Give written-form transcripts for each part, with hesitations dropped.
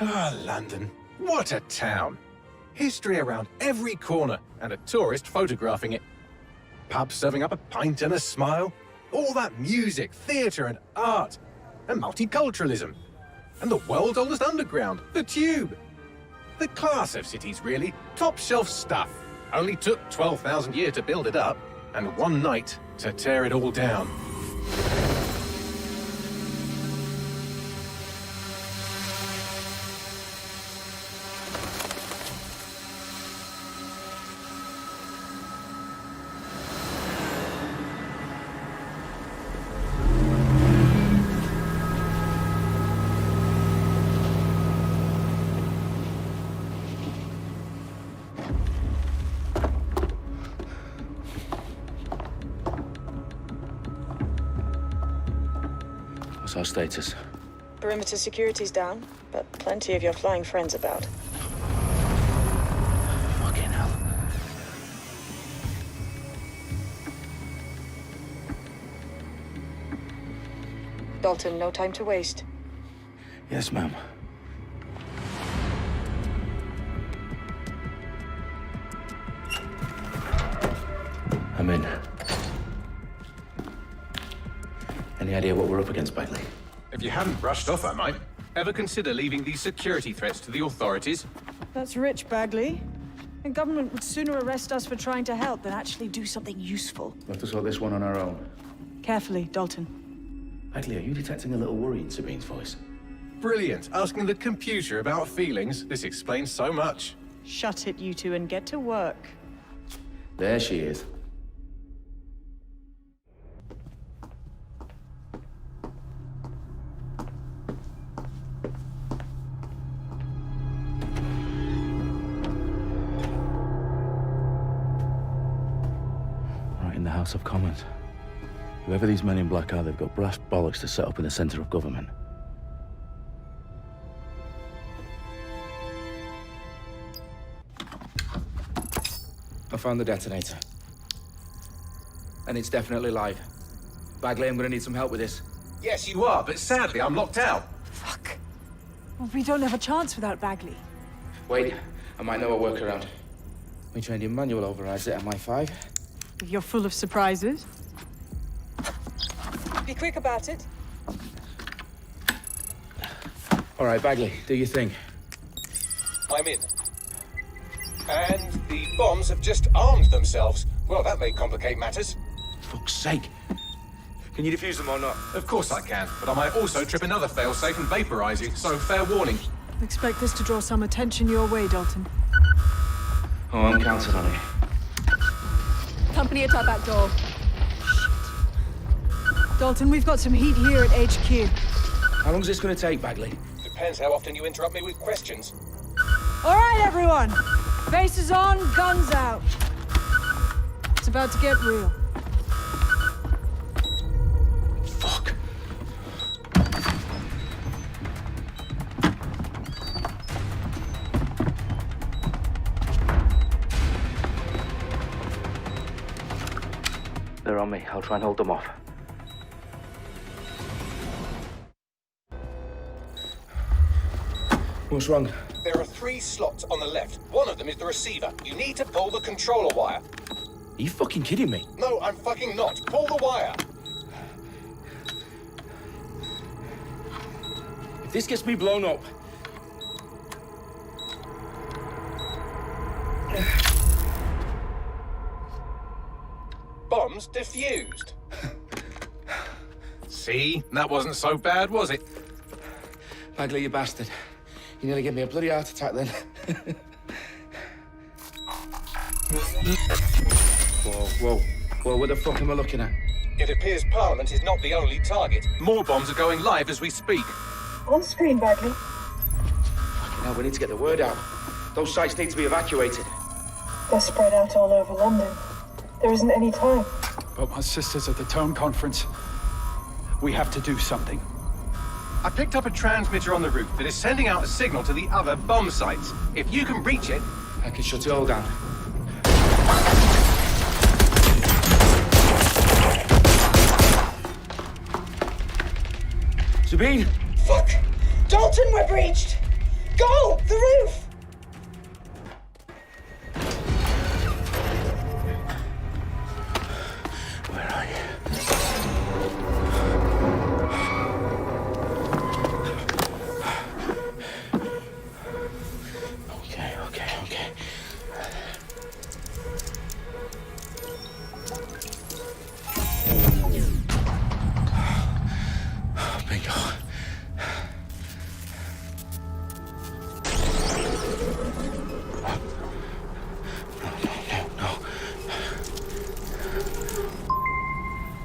Ah, London. What a town. History around every corner and a tourist photographing it. Pubs serving up a pint and a smile. All that music, theatre and art. And multiculturalism. And the world's oldest underground, the Tube. The class of cities, really. Top shelf stuff. Only took 12,000 years to build it up, and one night to tear it all down. What's our status? Perimeter security's down, but plenty of your flying friends about. Fucking hell. Dalton, no time to waste. Yes, ma'am. I'm in. Any idea what we're up against, Bagley? If you hadn't brushed off, I might. Ever consider leaving these security threats to the authorities? That's rich, Bagley. The government would sooner arrest us for trying to help than actually do something useful. We'll have to sort this one on our own. Carefully, Dalton. Bagley, are you detecting a little worry in Sabine's voice? Brilliant. Asking the computer about feelings. This explains so much. Shut it, you two, and get to work. There she is. In the House of Commons. Whoever these men in black are, they've got brass bollocks to set up in the center of government. I found the detonator. And it's definitely live. Bagley, I'm gonna need some help with this. Yes, you are, but sadly, I'm locked out. Fuck. Well, we don't have a chance without Bagley. Wait, I might know a workaround. We trained in manual overrides at MI5. You're full of surprises. Be quick about it. All right, Bagley, do your thing. I'm in. And the bombs have just armed themselves. Well, that may complicate matters. Fuck's sake. Can you defuse them or not? Of course I can, but I might also trip another failsafe and vaporize you, so fair warning. Expect this to draw some attention your way, Dalton. Oh, I'm counting on it. Company at our back door. Dalton, we've got some heat here at HQ. How long's this gonna take, Bagley? Depends how often you interrupt me with questions. All right, everyone. Faces on, guns out. It's about to get real. Fuck. They're on me. I'll try and hold them off. What's wrong? There are 3 slots on the left. One of them is the receiver. You need to pull the controller wire. Are you fucking kidding me? No, I'm fucking not. Pull the wire. If this gets me blown up... Bombs defused. See? That wasn't so bad, was it? Bagley, you bastard. You nearly gave me a bloody heart attack then. Whoa, what the fuck am I looking at? It appears Parliament is not the only target. More bombs are going live as we speak. On screen, Bagley. Fucking hell, we need to get the word out. Those sites need to be evacuated. They're spread out all over London. There isn't any time. But my sister's at the Tone Conference. We have to do something. I picked up a transmitter on the roof that is sending out a signal to the other bomb sites. If you can reach it... I can shut it all down. Sabine! Fuck! Dalton, we're breached! Go! The roof! Where are you? Okay. Bingo. No.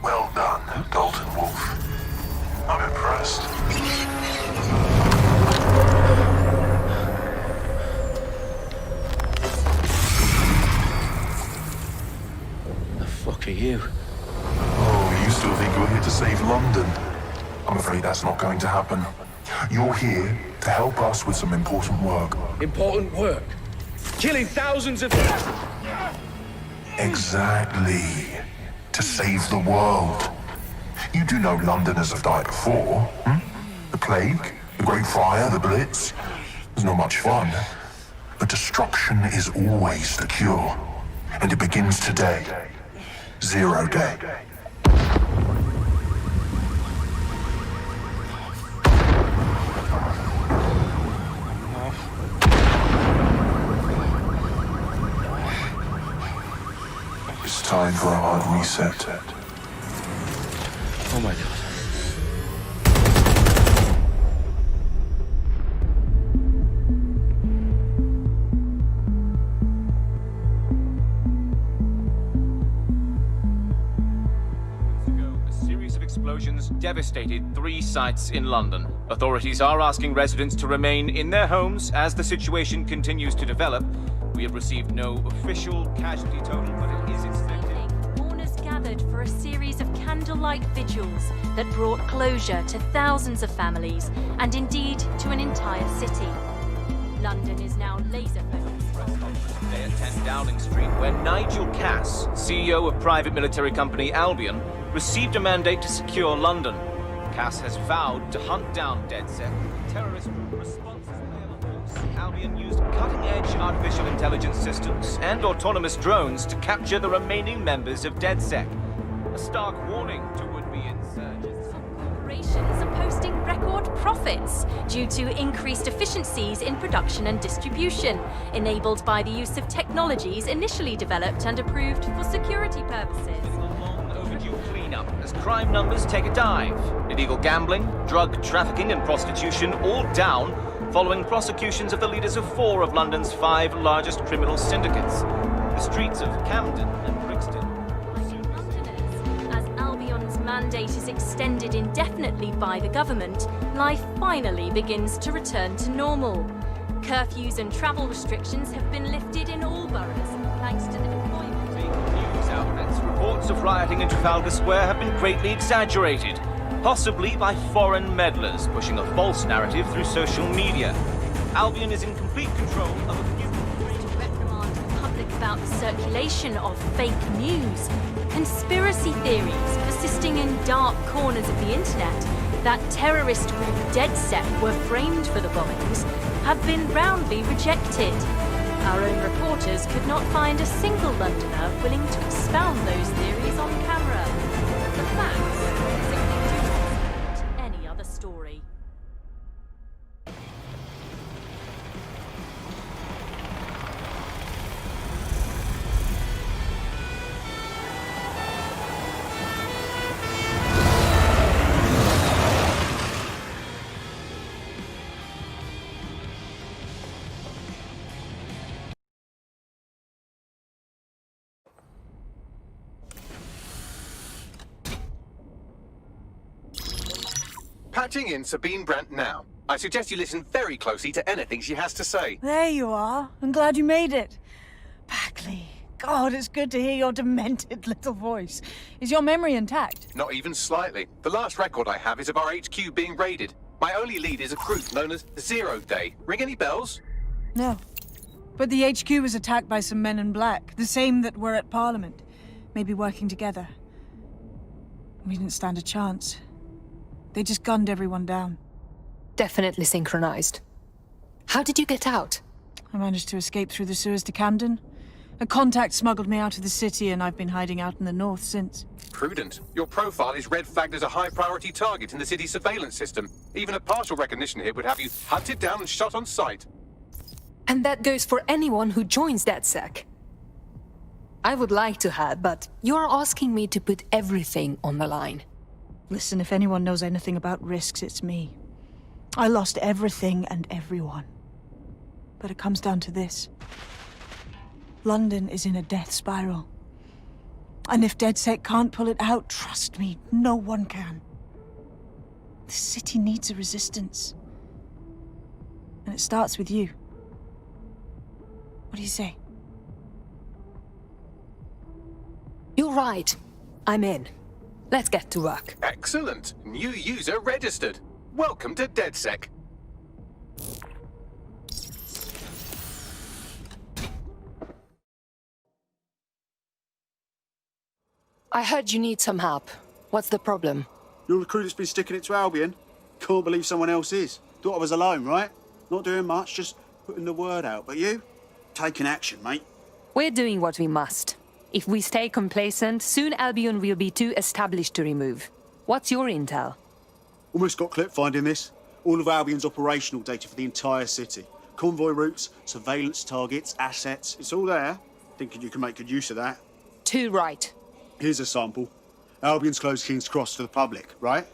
Well done, Dalton Wolf. I'm impressed. The fuck are you? Oh, you still think you're here to save London? I'm afraid that's not going to happen. You're here to help us with some important work. Important work. Killing thousands of... Exactly. To save the world. You do know Londoners have died before, hmm? The plague, the Great Fire, the Blitz. It's not much fun. But destruction is always the cure. And it begins today. Zero Day. It's time for a hard reset. Oh my god. A series of explosions devastated 3 sites in London. Authorities are asking residents to remain in their homes as the situation continues to develop. We have received no official casualty total, but it is expected. Mourners gathered for a series of candlelight vigils that brought closure to thousands of families and indeed to an entire city. London is now laser-focused. Today at 10 Downing Street, where Nigel Cass, CEO of private military company Albion, received a mandate to secure London. Cass has vowed to hunt down DedSec, terrorist group responsible. Albion used cutting-edge artificial intelligence systems and autonomous drones to capture the remaining members of DedSec. A stark warning to would-be insurgents. Corporations are posting record profits due to increased efficiencies in production and distribution, enabled by the use of technologies initially developed and approved for security purposes. A long overdue cleanup as crime numbers take a dive. Illegal gambling, drug trafficking and prostitution all down following prosecutions of the leaders of 4 of London's 5 largest criminal syndicates. The streets of Camden and Brixton. As Albion's mandate is extended indefinitely by the government, life finally begins to return to normal. Curfews and travel restrictions have been lifted in all boroughs, thanks to the deployment. News outlets, reports of rioting in Trafalgar Square have been greatly exaggerated, possibly by foreign meddlers pushing a false narrative through social media. Albion is in complete control of a few... To reprimand the public about the circulation of fake news, conspiracy theories persisting in dark corners of the internet that terrorist group DedSec were framed for the bombings have been roundly rejected. Our own reporters could not find a single Londoner willing to expound those theories on camera. The facts simply do not support any other story. Patching in Sabine Brandt now. I suggest you listen very closely to anything she has to say. There you are. I'm glad you made it. Packley, God, it's good to hear your demented little voice. Is your memory intact? Not even slightly. The last record I have is of our HQ being raided. My only lead is a group known as Zero Day. Ring any bells? No. But the HQ was attacked by some men in black, the same that were at Parliament. Maybe working together. We didn't stand a chance. They just gunned everyone down. Definitely synchronized. How did you get out? I managed to escape through the sewers to Camden. A contact smuggled me out of the city, and I've been hiding out in the north since. Prudent. Your profile is red flagged as a high-priority target in the city's surveillance system. Even a partial recognition hit would have you hunted down and shot on sight. And that goes for anyone who joins DedSec. I would like to have, but you're asking me to put everything on the line. Listen, if anyone knows anything about risks, it's me. I lost everything and everyone. But it comes down to this. London is in a death spiral. And if DedSec can't pull it out, trust me, no one can. The city needs a resistance. And it starts with you. What do you say? You're right. I'm in. Let's get to work. Excellent. New user registered. Welcome to DedSec. I heard you need some help. What's the problem? You're the crew that's been sticking it to Albion. Can't believe someone else is. Thought I was alone, right? Not doing much, just putting the word out. But you? Taking action, mate. We're doing what we must. If we stay complacent, soon Albion will be too established to remove. What's your intel? Almost got clip finding this. All of Albion's operational data for the entire city. Convoy routes, surveillance targets, assets. It's all there. Thinking you can make good use of that. Too right. Here's a sample. Albion's closed King's Cross to the public, right?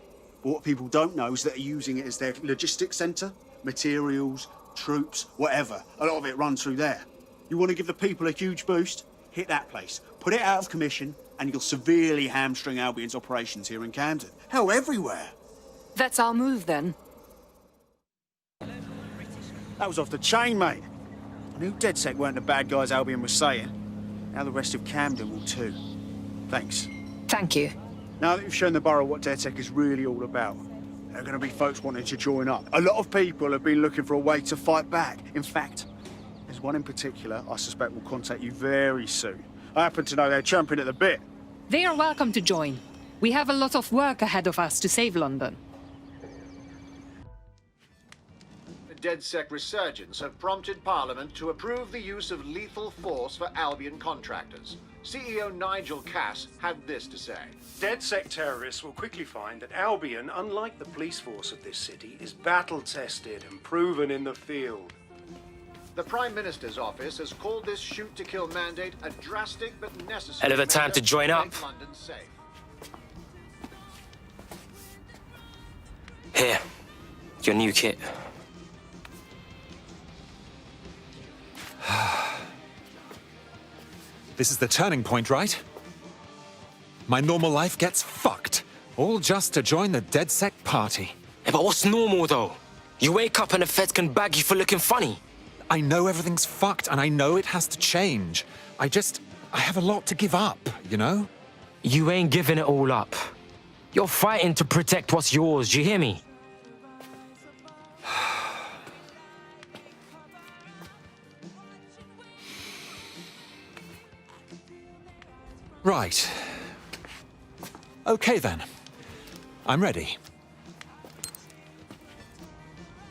But what people don't know is that they're using it as their logistics centre. Materials, troops, whatever. A lot of it runs through there. You want to give the people a huge boost? Hit that place. Put it out of commission, and you'll severely hamstring Albion's operations here in Camden. Hell, everywhere. That's our move, then. That was off the chain, mate. I knew DedSec weren't the bad guys Albion was saying. Now the rest of Camden will too. Thanks. Thank you. Now that you've shown the borough what DedSec is really all about, there are going to be folks wanting to join up. A lot of people have been looking for a way to fight back. In fact, there's one in particular I suspect will contact you very soon. I happen to know they're champing at the bit. They are welcome to join. We have a lot of work ahead of us to save London. The DedSec resurgence have prompted Parliament to approve the use of lethal force for Albion contractors. CEO Nigel Cass had this to say. DedSec terrorists will quickly find that Albion, unlike the police force of this city, is battle-tested and proven in the field. The Prime Minister's office has called this shoot-to-kill mandate a drastic but necessary Hell of a time to join up. make London safe. Here, your new kit. This is the turning point, right? My normal life gets fucked. All just to join the DedSec party. Yeah, but what's normal, though? You wake up and the feds can bag you for looking funny. I know everything's fucked, and I know it has to change. I have a lot to give up, you know? You ain't giving it all up. You're fighting to protect what's yours, do you hear me? Right. Okay, then. I'm ready.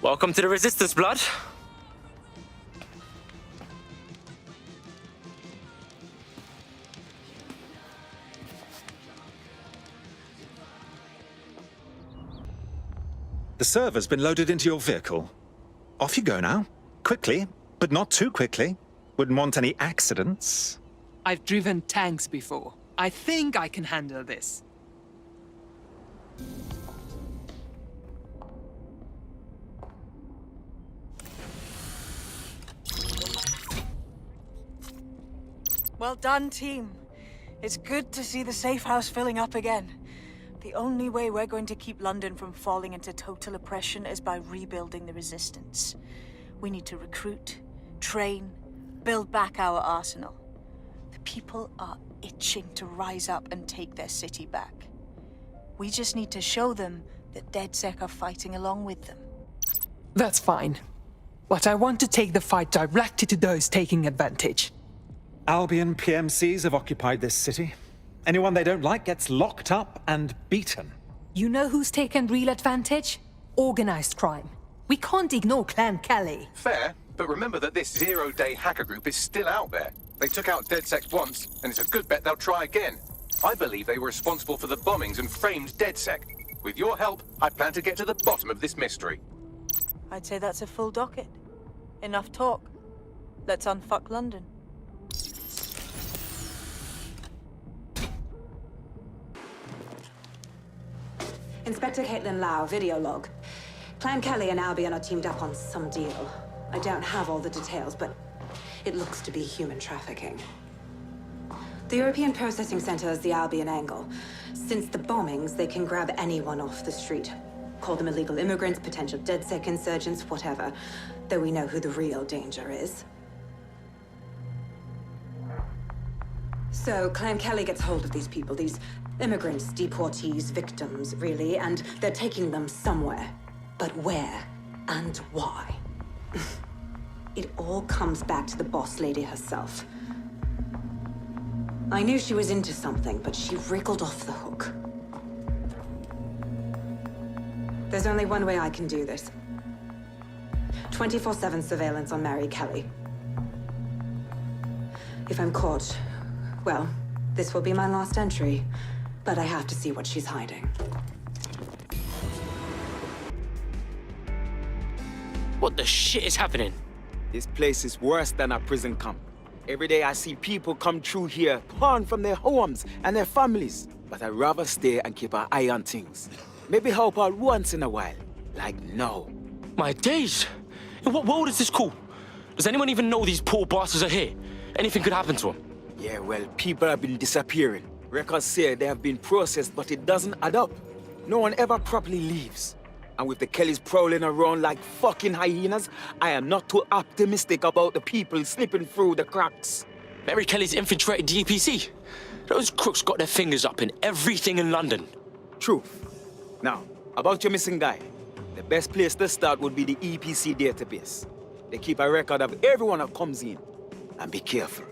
Welcome to the Resistance, blood. The server's been loaded into your vehicle. Off you go now. Quickly, but not too quickly. Wouldn't want any accidents. I've driven tanks before. I think I can handle this. Well done, team. It's good to see the safe house filling up again. The only way we're going to keep London from falling into total oppression is by rebuilding the resistance. We need to recruit, train, build back our arsenal. The people are itching to rise up and take their city back. We just need to show them that DedSec are fighting along with them. That's fine. But I want to take the fight directly to those taking advantage. Albion PMCs have occupied this city. Anyone they don't like gets locked up and beaten. You know who's taken real advantage? Organized crime. We can't ignore Clan Kelly. Fair, but remember that this zero-day hacker group is still out there. They took out DedSec once, and it's a good bet they'll try again. I believe they were responsible for the bombings and framed DedSec. With your help, I plan to get to the bottom of this mystery. I'd say that's a full docket. Enough talk. Let's unfuck London. Inspector Caitlin Lau, video log. Clan Kelly and Albion are teamed up on some deal. I don't have all the details, but it looks to be human trafficking. The European Processing Center is the Albion angle. Since the bombings, they can grab anyone off the street. Call them illegal immigrants, potential DedSec insurgents, whatever. Though we know who the real danger is. So, Clan Kelly gets hold of these people, these immigrants, deportees, victims, really, and they're taking them somewhere. But where and why? It all comes back to the boss lady herself. I knew she was into something, but she wriggled off the hook. There's only one way I can do this. 24/7 surveillance on Mary Kelly. If I'm caught, well, this will be my last entry. But I have to see what she's hiding. What the shit is happening? This place is worse than a prison camp. Every day I see people come through here, torn from their homes and their families. But I'd rather stay and keep an eye on things. Maybe help out once in a while. Like now. My days! In what world is this cool? Does anyone even know these poor bastards are here? Anything could happen to them. Yeah, well, people have been disappearing. Records say they have been processed, but it doesn't add up. No one ever properly leaves. And with the Kellys prowling around like fucking hyenas, I am not too optimistic about the people slipping through the cracks. Mary Kelly's infiltrated the EPC. Those crooks got their fingers up in everything in London. True. Now, about your missing guy. The best place to start would be the EPC database. They keep a record of everyone that comes in. And be careful.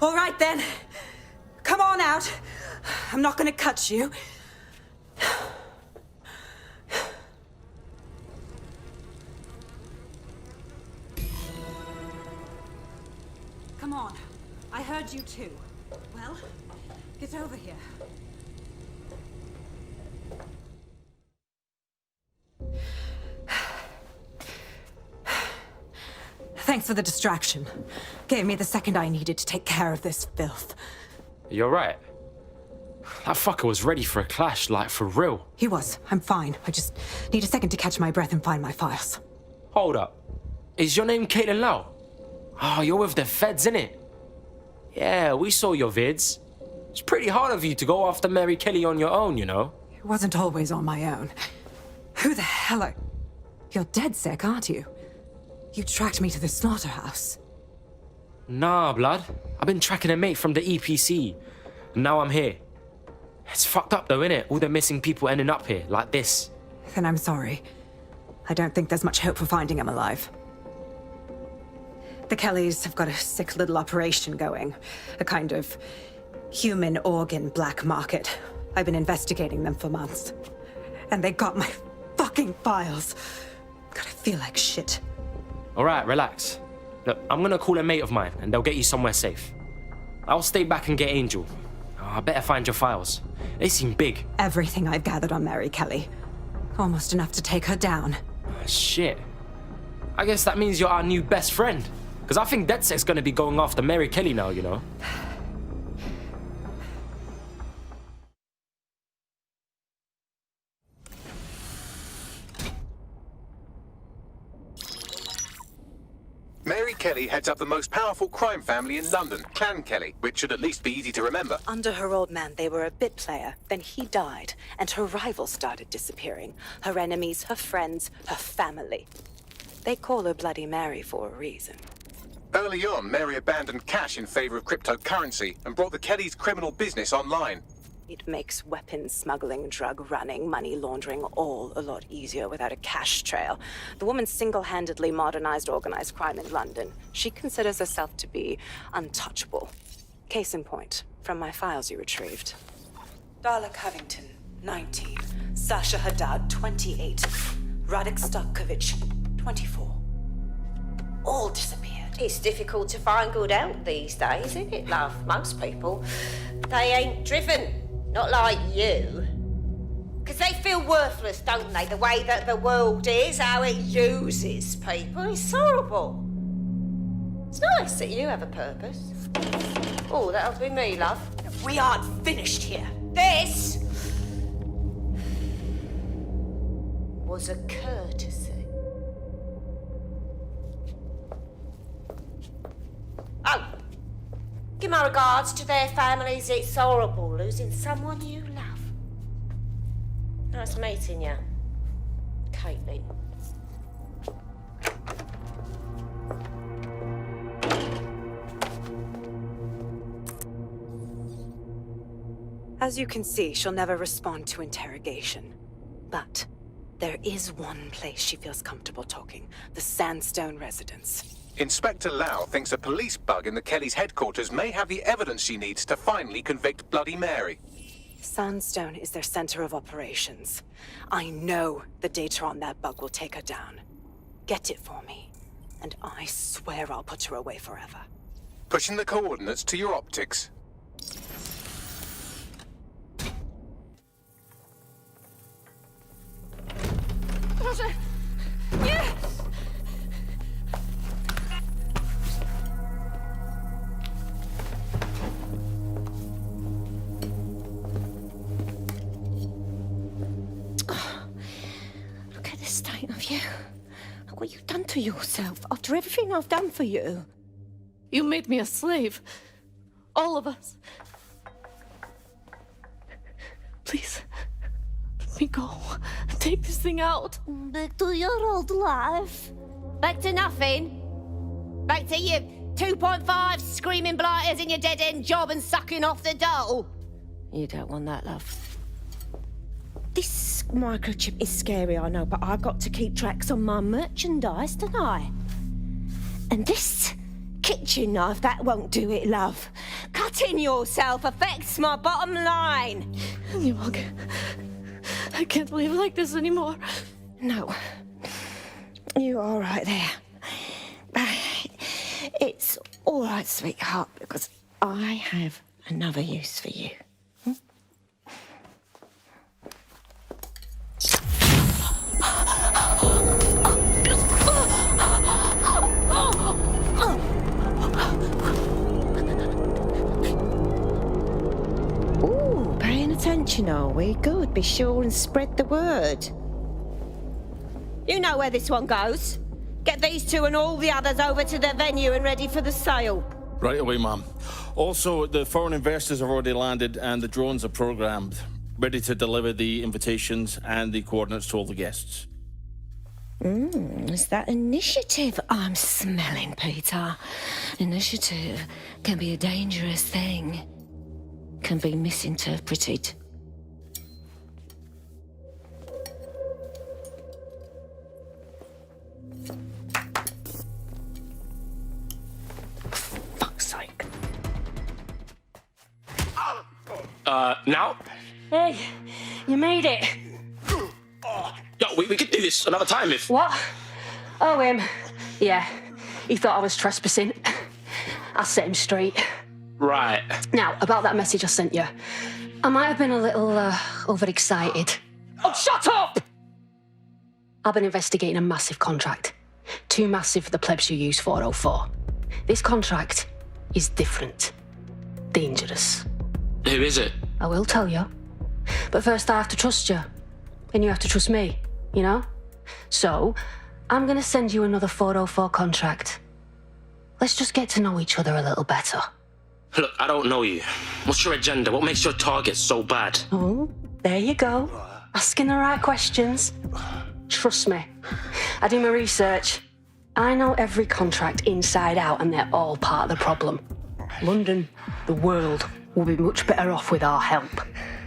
All right, then. Come on out. I'm not gonna cut you. Come on. I heard you too. Well, get over here. Thanks for the distraction. Gave me the second I needed to take care of this filth. You're right. That fucker was ready for a clash, like for real. He was. I'm fine. I just need a second to catch my breath and find my files. Hold up. Is your name Caitlin Lau? Oh, you're with the feds, innit? Yeah, we saw your vids. It's pretty hard of you to go after Mary Kelly on your own, you know? It wasn't always on my own. Who the hell are... You're DedSec, aren't you? You tracked me to the slaughterhouse. Nah, blood. I've been tracking a mate from the EPC. And now I'm here. It's fucked up though, innit? All the missing people ending up here, like this. Then I'm sorry. I don't think there's much hope for finding him alive. The Kellys have got a sick little operation going. A kind of human organ black market. I've been investigating them for months. And they got my fucking files. God, I feel like shit. All right, relax. Look, I'm gonna call a mate of mine and they'll get you somewhere safe. I'll stay back and get Angel. Oh, I better find your files. They seem big. Everything I've gathered on Mary Kelly. Almost enough to take her down. Shit. I guess that means you're our new best friend. Because I think DedSec's gonna be going after Mary Kelly now, you know? Kelly heads up the most powerful crime family in London, Clan Kelly, which should at least be easy to remember. Under her old man, they were a bit player. Then he died, and her rivals started disappearing. Her enemies, her friends, her family. They call her Bloody Mary for a reason. Early on, Mary abandoned cash in favor of cryptocurrency and brought the Kellys' criminal business online. It makes weapons smuggling, drug running, money laundering all a lot easier without a cash trail. The woman single-handedly modernized organized crime in London. She considers herself to be untouchable. Case in point, from my files you retrieved. Darla Covington, 19. Sasha Haddad, 28. Radek Stokovich, 24. All disappeared. It's difficult to find good help these days, isn't it, love? Most people, they ain't driven. Not like you. Because they feel worthless, don't they? The way that the world is, how it uses people. It's horrible. It's nice that you have a purpose. Oh, that'll be me, love. We aren't finished here. This was a courtesy. Oh, give my regards to their families. It's horrible losing someone you love. Nice meeting you, Caitlin. As you can see, she'll never respond to interrogation. But there is one place she feels comfortable talking. The Sandstone residence. Inspector Lau thinks a police bug in the Kellys' headquarters may have the evidence she needs to finally convict Bloody Mary. Sandstone is their center of operations. I know the data on that bug will take her down. Get it for me, and I swear I'll put her away forever. Pushing the coordinates to your optics. Roger! Yeah! Look at the state of you. Look what you've done to yourself after everything I've done for you. You made me a slave. All of us. Please, let me go. Take this thing out. Back to your old life. Back to nothing. Back to you 2.5 screaming blighters in your dead-end job and sucking off the dough. You don't want that, love. This microchip is scary, I know, but I've got to keep tracks on my merchandise, don't I? And this kitchen knife, that won't do it, love. Cutting yourself affects my bottom line. You won't. I can't live like this anymore. No. You're all right there. It's all right, sweetheart, because I have another use for you. Ooh, paying attention, are we? Good. Be sure and spread the word. You know where this one goes. Get these two and all the others over to the venue and ready for the sale. Right away, ma'am. Also, the foreign investors have already landed and the drones are programmed, ready to deliver the invitations and the coordinates to all the guests. It's that initiative I'm smelling, Peter. Initiative can be a dangerous thing. Can be misinterpreted. Fuck's sake. Now? Hey, you made it. Yo, we could do this another time if... What? Oh, him. Yeah, he thought I was trespassing. I set him straight. Right. Now, about that message I sent you. I might have been a little overexcited. Oh, shut up! I've been investigating a massive contract. Too massive for the plebs who use 404. This contract is different. Dangerous. Who is it? I will tell you. But first I have to trust you. And you have to trust me, you know? So, I'm gonna send you another 404 contract. Let's just get to know each other a little better. Look, I don't know you. What's your agenda? What makes your target so bad? Oh, there you go. Asking the right questions. Trust me, I do my research. I know every contract inside out, and they're all part of the problem. London, the world, will be much better off with our help.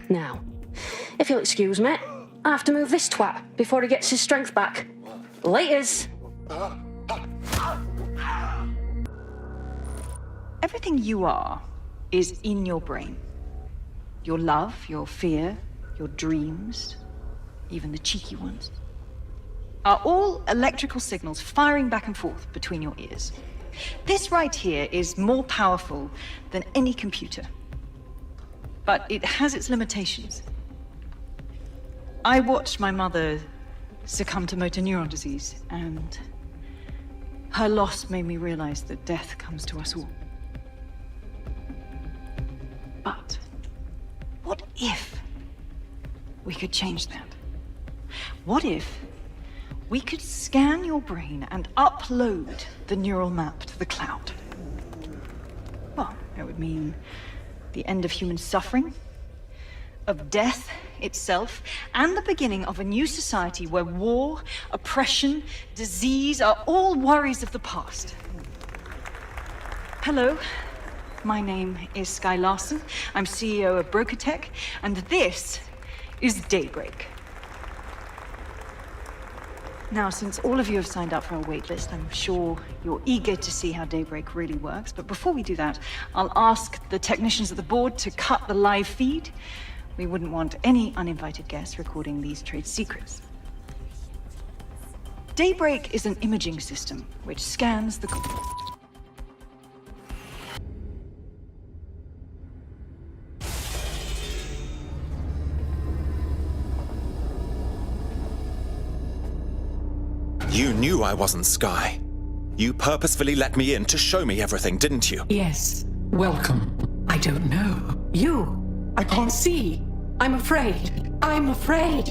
Now, if you'll excuse me, I have to move this twat before he gets his strength back. Laters. Everything you are is in your brain. Your love, your fear, your dreams, even the cheeky ones, are all electrical signals firing back and forth between your ears. This right here is more powerful than any computer, but it has its limitations. I watched my mother succumb to motor neuron disease, and her loss made me realize that death comes to us all. But what if we could change that? What if we could scan your brain and upload the neural map to the cloud? Well, it would mean the end of human suffering, of death itself, and the beginning of a new society where war, oppression, disease are all worries of the past. Hello. My name is Sky Larson. I'm CEO of Brokertech, and this is Daybreak. Now, since all of you have signed up for our waitlist, I'm sure you're eager to see how Daybreak really works. But before we do that, I'll ask the technicians at the board to cut the live feed. We wouldn't want any uninvited guests recording these trade secrets. Daybreak is an imaging system which scans the... You knew I wasn't Sky. You purposefully let me in to show me everything, didn't you? Yes. Welcome. I don't know. You. I can't see. I'm afraid. I'm afraid.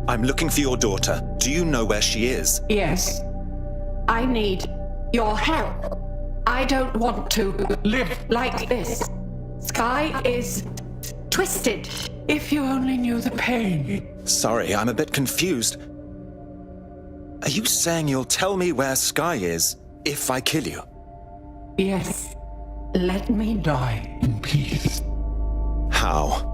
I'm looking for your daughter. Do you know where she is? Yes. I need your help. I don't want to live like this. Sky is twisted. If you only knew the pain. Sorry, I'm a bit confused. Are you saying you'll tell me where Sky is if I kill you? Yes. Let me die in peace. How?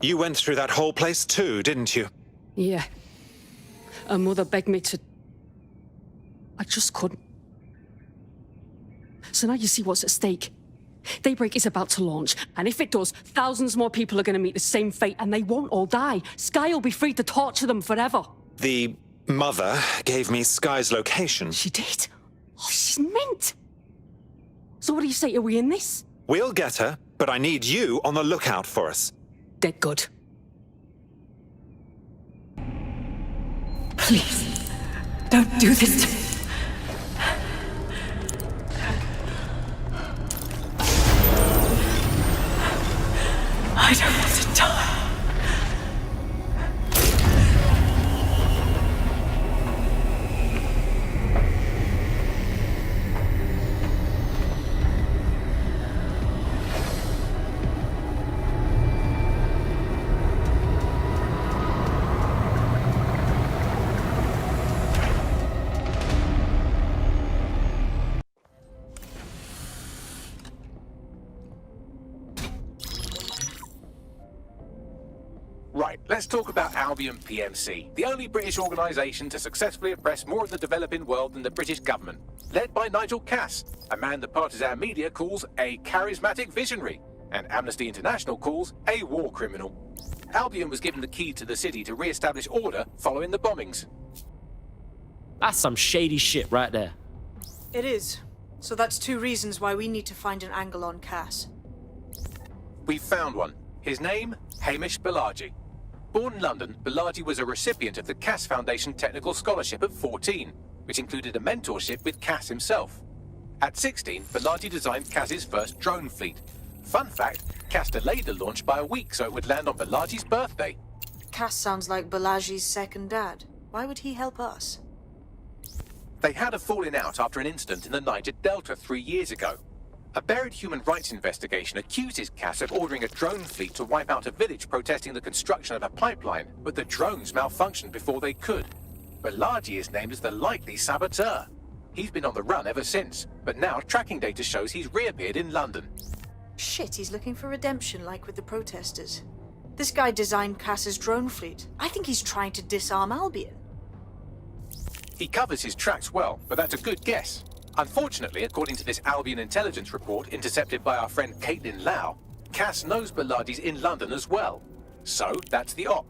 You went through that whole place too, didn't you? Yeah. Her mother begged me to... I just couldn't. So now you see what's at stake. Daybreak is about to launch, and if it does, thousands more people are going to meet the same fate, and they won't all die. Sky will be free to torture them forever. The mother gave me Sky's location. She did? Oh, she's mint. So what do you say, are we in this? We'll get her, but I need you on the lookout for us. Dead good. Please, don't do this to me. I don't want to die. Right, let's talk about Albion PMC, the only British organisation to successfully oppress more of the developing world than the British government. Led by Nigel Cass, a man the partisan media calls a charismatic visionary. and Amnesty International calls a war criminal. Albion was given the key to the city to re-establish order following the bombings. That's some shady shit right there. It is. So that's 2 reasons why we need to find an angle on Cass. We've found one. His name, Hamish Balaji. Born in London, Balaji was a recipient of the Cass Foundation Technical Scholarship at 14, which included a mentorship with Cass himself. At 16, Balaji designed Cass's first drone fleet. Fun fact, Cass delayed the launch by a week so it would land on Balaji's birthday. Cass sounds like Balaji's second dad. Why would he help us? They had a falling out after an incident in the Niger Delta 3 years ago. A buried human rights investigation accuses Cass of ordering a drone fleet to wipe out a village protesting the construction of a pipeline, but the drones malfunctioned before they could. Balaji is named as the likely saboteur. He's been on the run ever since, but now tracking data shows he's reappeared in London. Shit, he's looking for redemption like with the protesters. This guy designed Cass's drone fleet. I think he's trying to disarm Albion. He covers his tracks well, but that's a good guess. Unfortunately, according to this Albion intelligence report intercepted by our friend Caitlin Lau, Cass knows Balaji's in London as well. So, that's the op.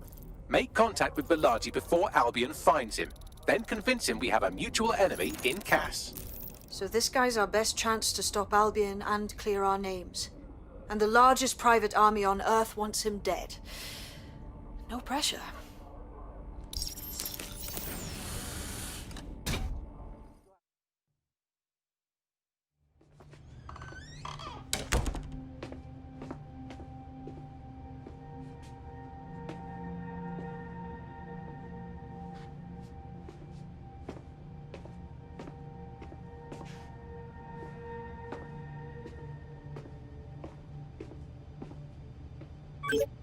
Make contact with Balaji before Albion finds him. Then convince him we have a mutual enemy in Cass. So this guy's our best chance to stop Albion and clear our names. And the largest private army on Earth wants him dead. No pressure.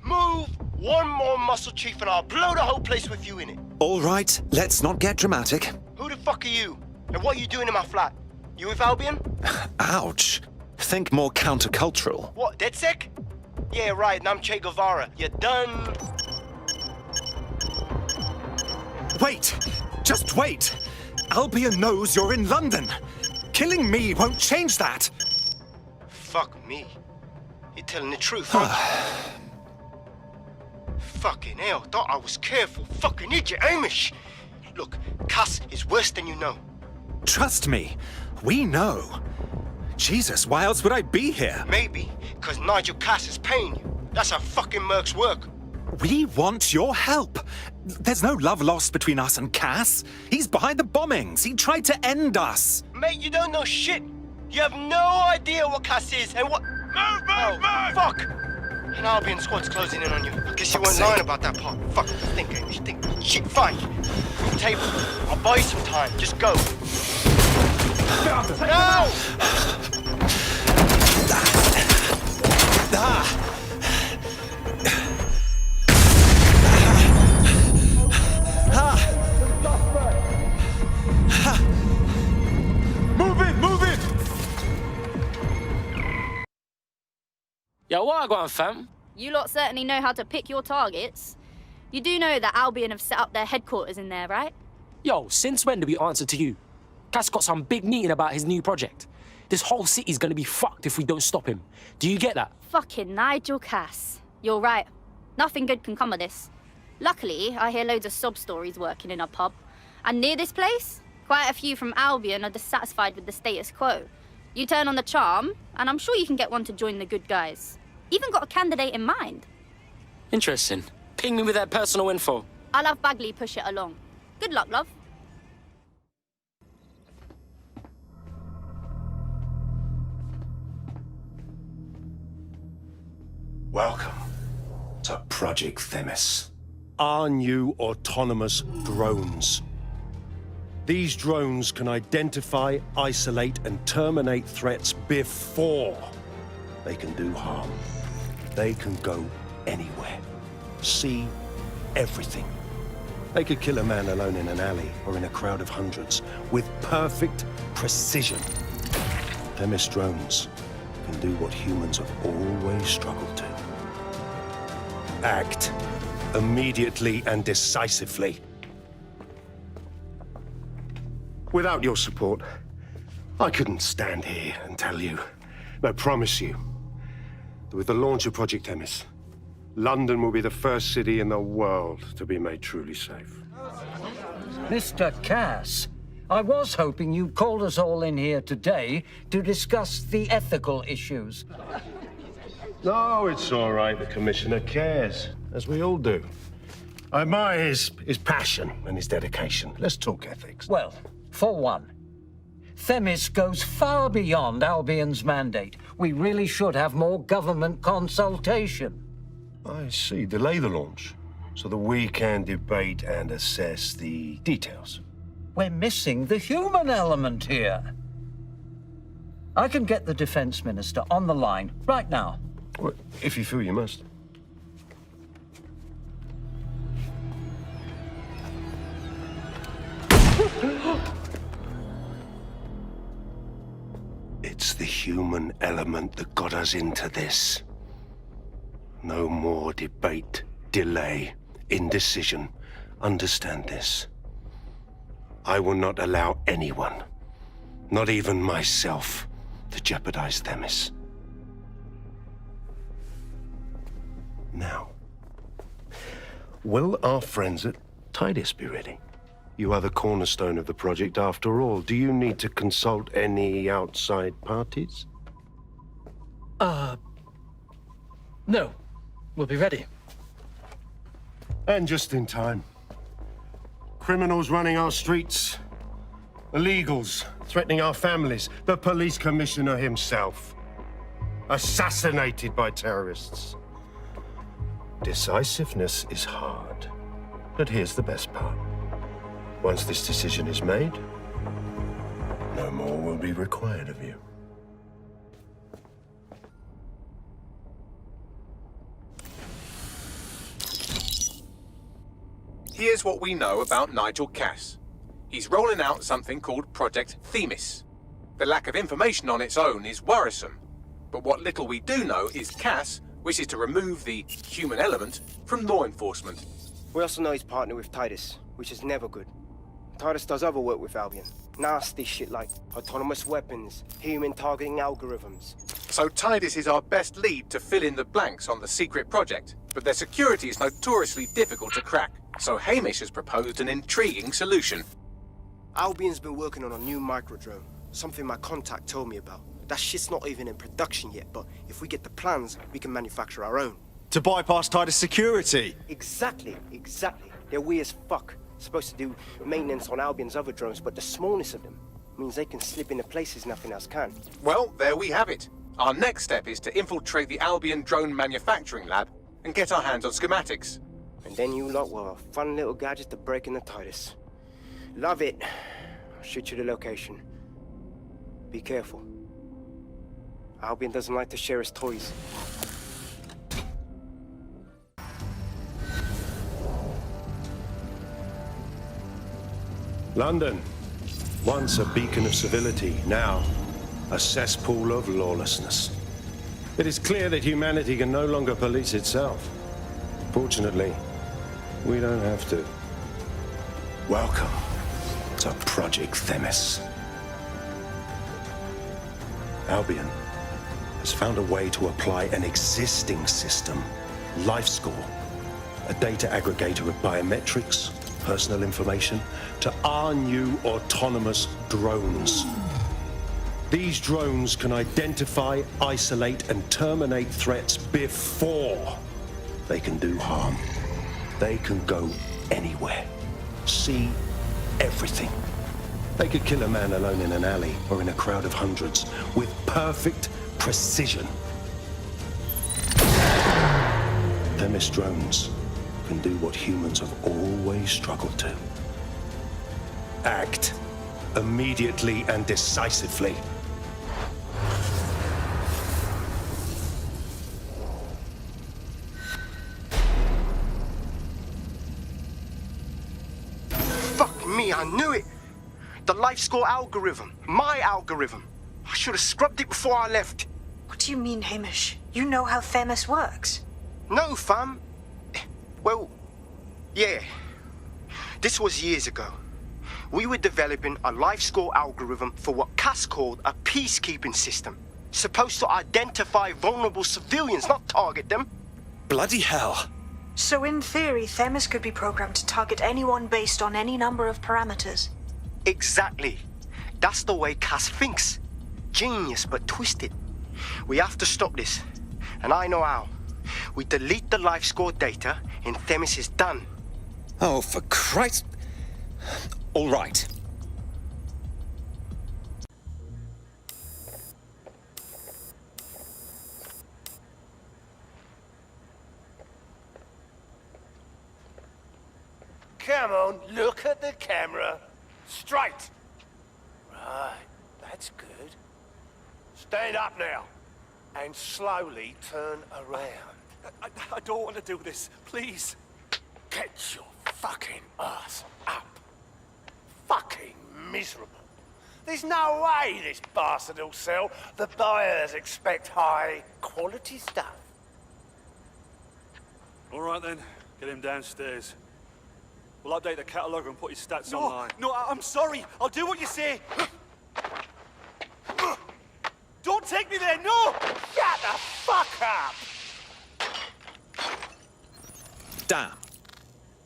Move one more muscle, Chief, and I'll blow the whole place with you in it. All right, let's not get dramatic. Who the fuck are you? And what are you doing in my flat? You with Albion? Ouch. Think more countercultural. What, DedSec? Yeah, right, and I'm Che Guevara. You done? Wait! Just wait! Albion knows you're in London. Killing me won't change that. Fuck me. You're telling the truth, huh? Fucking hell, thought I was careful. Fucking idiot, Hamish. Look, Cass is worse than you know. Trust me, we know. Jesus, why else would I be here? Maybe, because Nigel Cass is paying you. That's how fucking mercs work. We want your help. There's no love lost between us and Cass. He's behind the bombings. He tried to end us. Mate, you don't know shit. You have no idea what Cass is and what... Move! Fuck! An Albion squad's closing in on you. I guess you weren't lying about that part. Fuck, think, Hamish, think. Shit, fine. Move table. I'll buy you some time. Just go. No! Move it! Yo, what I got, fam? You lot certainly know how to pick your targets. You do know that Albion have set up their headquarters in there, right? Yo, since when do we answer to you? Cass got some big meeting about his new project. This whole city's gonna be fucked if we don't stop him. Do you get that? Fucking Nigel Cass. You're right. Nothing good can come of this. Luckily, I hear loads of sob stories working in a pub. And near this place, quite a few from Albion are dissatisfied with the status quo. You turn on the charm, and I'm sure you can get one to join the good guys. Even got a candidate in mind. Interesting. Ping me with that personal info. I'll have Bagley push it along. Good luck, love. Welcome to Project Themis. Our new autonomous drones. These drones can identify, isolate, and terminate threats before they can do harm. They can go anywhere, see everything. They could kill a man alone in an alley or in a crowd of hundreds with perfect precision. Themis drones can do what humans have always struggled to. Act immediately and decisively. Without your support, I couldn't stand here and tell you. I promise you, With the launch of Project Themis, London will be the first city in the world to be made truly safe. Mr. Cass, I was hoping you called us all in here today to discuss the ethical issues. No, it's all right. The Commissioner cares, as we all do. I admire his passion and his dedication. Let's talk ethics. Well, for one, Themis goes far beyond Albion's mandate. We really should have more government consultation. I see. Delay the launch so that we can debate and assess the details. We're missing the human element here. I can get the Defense Minister on the line right now. Well, if you feel you must. It's the human element that got us into this. No more debate, delay, indecision. Understand this. I will not allow anyone, not even myself, to jeopardize Themis. Now, will our friends at Titus be ready? You are the cornerstone of the project after all. Do you need to consult any outside parties? No. We'll be ready. And just in time. Criminals running our streets. Illegals threatening our families. The police commissioner himself. Assassinated by terrorists. Decisiveness is hard. But here's the best part. Once this decision is made, no more will be required of you. Here's what we know about Nigel Cass. He's rolling out something called Project Themis. The lack of information on its own is worrisome, but what little we do know is Cass wishes to remove the human element from law enforcement. We also know he's partnered with Titus, which is never good. Titus does other work with Albion. Nasty shit like autonomous weapons, human targeting algorithms. So Titus is our best lead to fill in the blanks on the secret project, but their security is notoriously difficult to crack. So Hamish has proposed an intriguing solution. Albion's been working on a new microdrone, something my contact told me about. That shit's not even in production yet, but if we get the plans, we can manufacture our own. To bypass Titus security? Exactly. They're weird as fuck. Supposed to do maintenance on Albion's other drones, but the smallness of them means they can slip into places nothing else can. Well, there we have it. Our next step is to infiltrate the Albion drone manufacturing lab and get our hands on schematics. And then you lot will have a fun little gadget to break in the Titus. Love it. I'll shoot you the location. Be careful. Albion doesn't like to share his toys. London, once a beacon of civility, now a cesspool of lawlessness. It is clear that humanity can no longer police itself. Fortunately, we don't have to. Welcome to Project Themis. Albion has found a way to apply an existing system, LifeScore, a data aggregator of biometrics, personal information, to our new autonomous drones. These drones can identify, isolate, and terminate threats before they can do harm. They can go anywhere, see everything. They could kill a man alone in an alley or in a crowd of hundreds with perfect precision. Themis drones can do what humans have always struggled to. Act immediately and decisively. Fuck me, I knew it! The LifeScore algorithm. My algorithm. I should have scrubbed it before I left. What do you mean, Hamish? You know how Themis works. No, fam. Well, yeah. This was years ago. We were developing a LifeScore algorithm for what Cass called a peacekeeping system. Supposed to identify vulnerable civilians, not target them. Bloody hell. So in theory, Themis could be programmed to target anyone based on any number of parameters. Exactly. That's the way Cass thinks. Genius, but twisted. We have to stop this, and I know how. We delete the life score data, and Themis is done. Oh, for Christ. All right. Come on, look at the camera. Straight. Right, that's good. Stand up now, and slowly turn around. I don't want to do this, please. Get your fucking ass up. Fucking miserable. There's no way this bastard will sell. The buyers expect high quality stuff. All right then, get him downstairs. We'll update the catalogue and put his stats online. No, I'm sorry. I'll do what you say. Don't take me there, no! Shut the fuck up! Damn.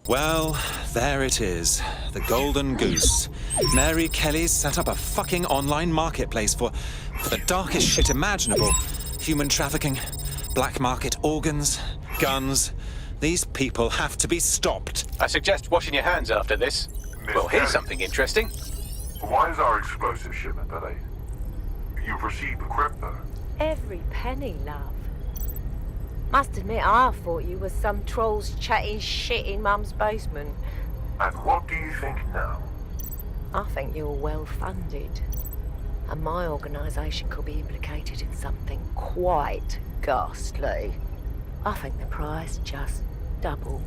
Well, there it is. The Golden Goose. Mary Kelly's set up a fucking online marketplace for the darkest shit imaginable. Human trafficking, black market organs, guns. These people have to be stopped. I suggest washing your hands after this. Well, here's something interesting. Why is our explosive shipment delayed? You've received the crypto. Every penny, love. Must admit, I thought you were some trolls chatting shit in Mum's basement. And what do you think now? I think you're well funded. And my organisation could be implicated in something quite ghastly. I think the price just doubled.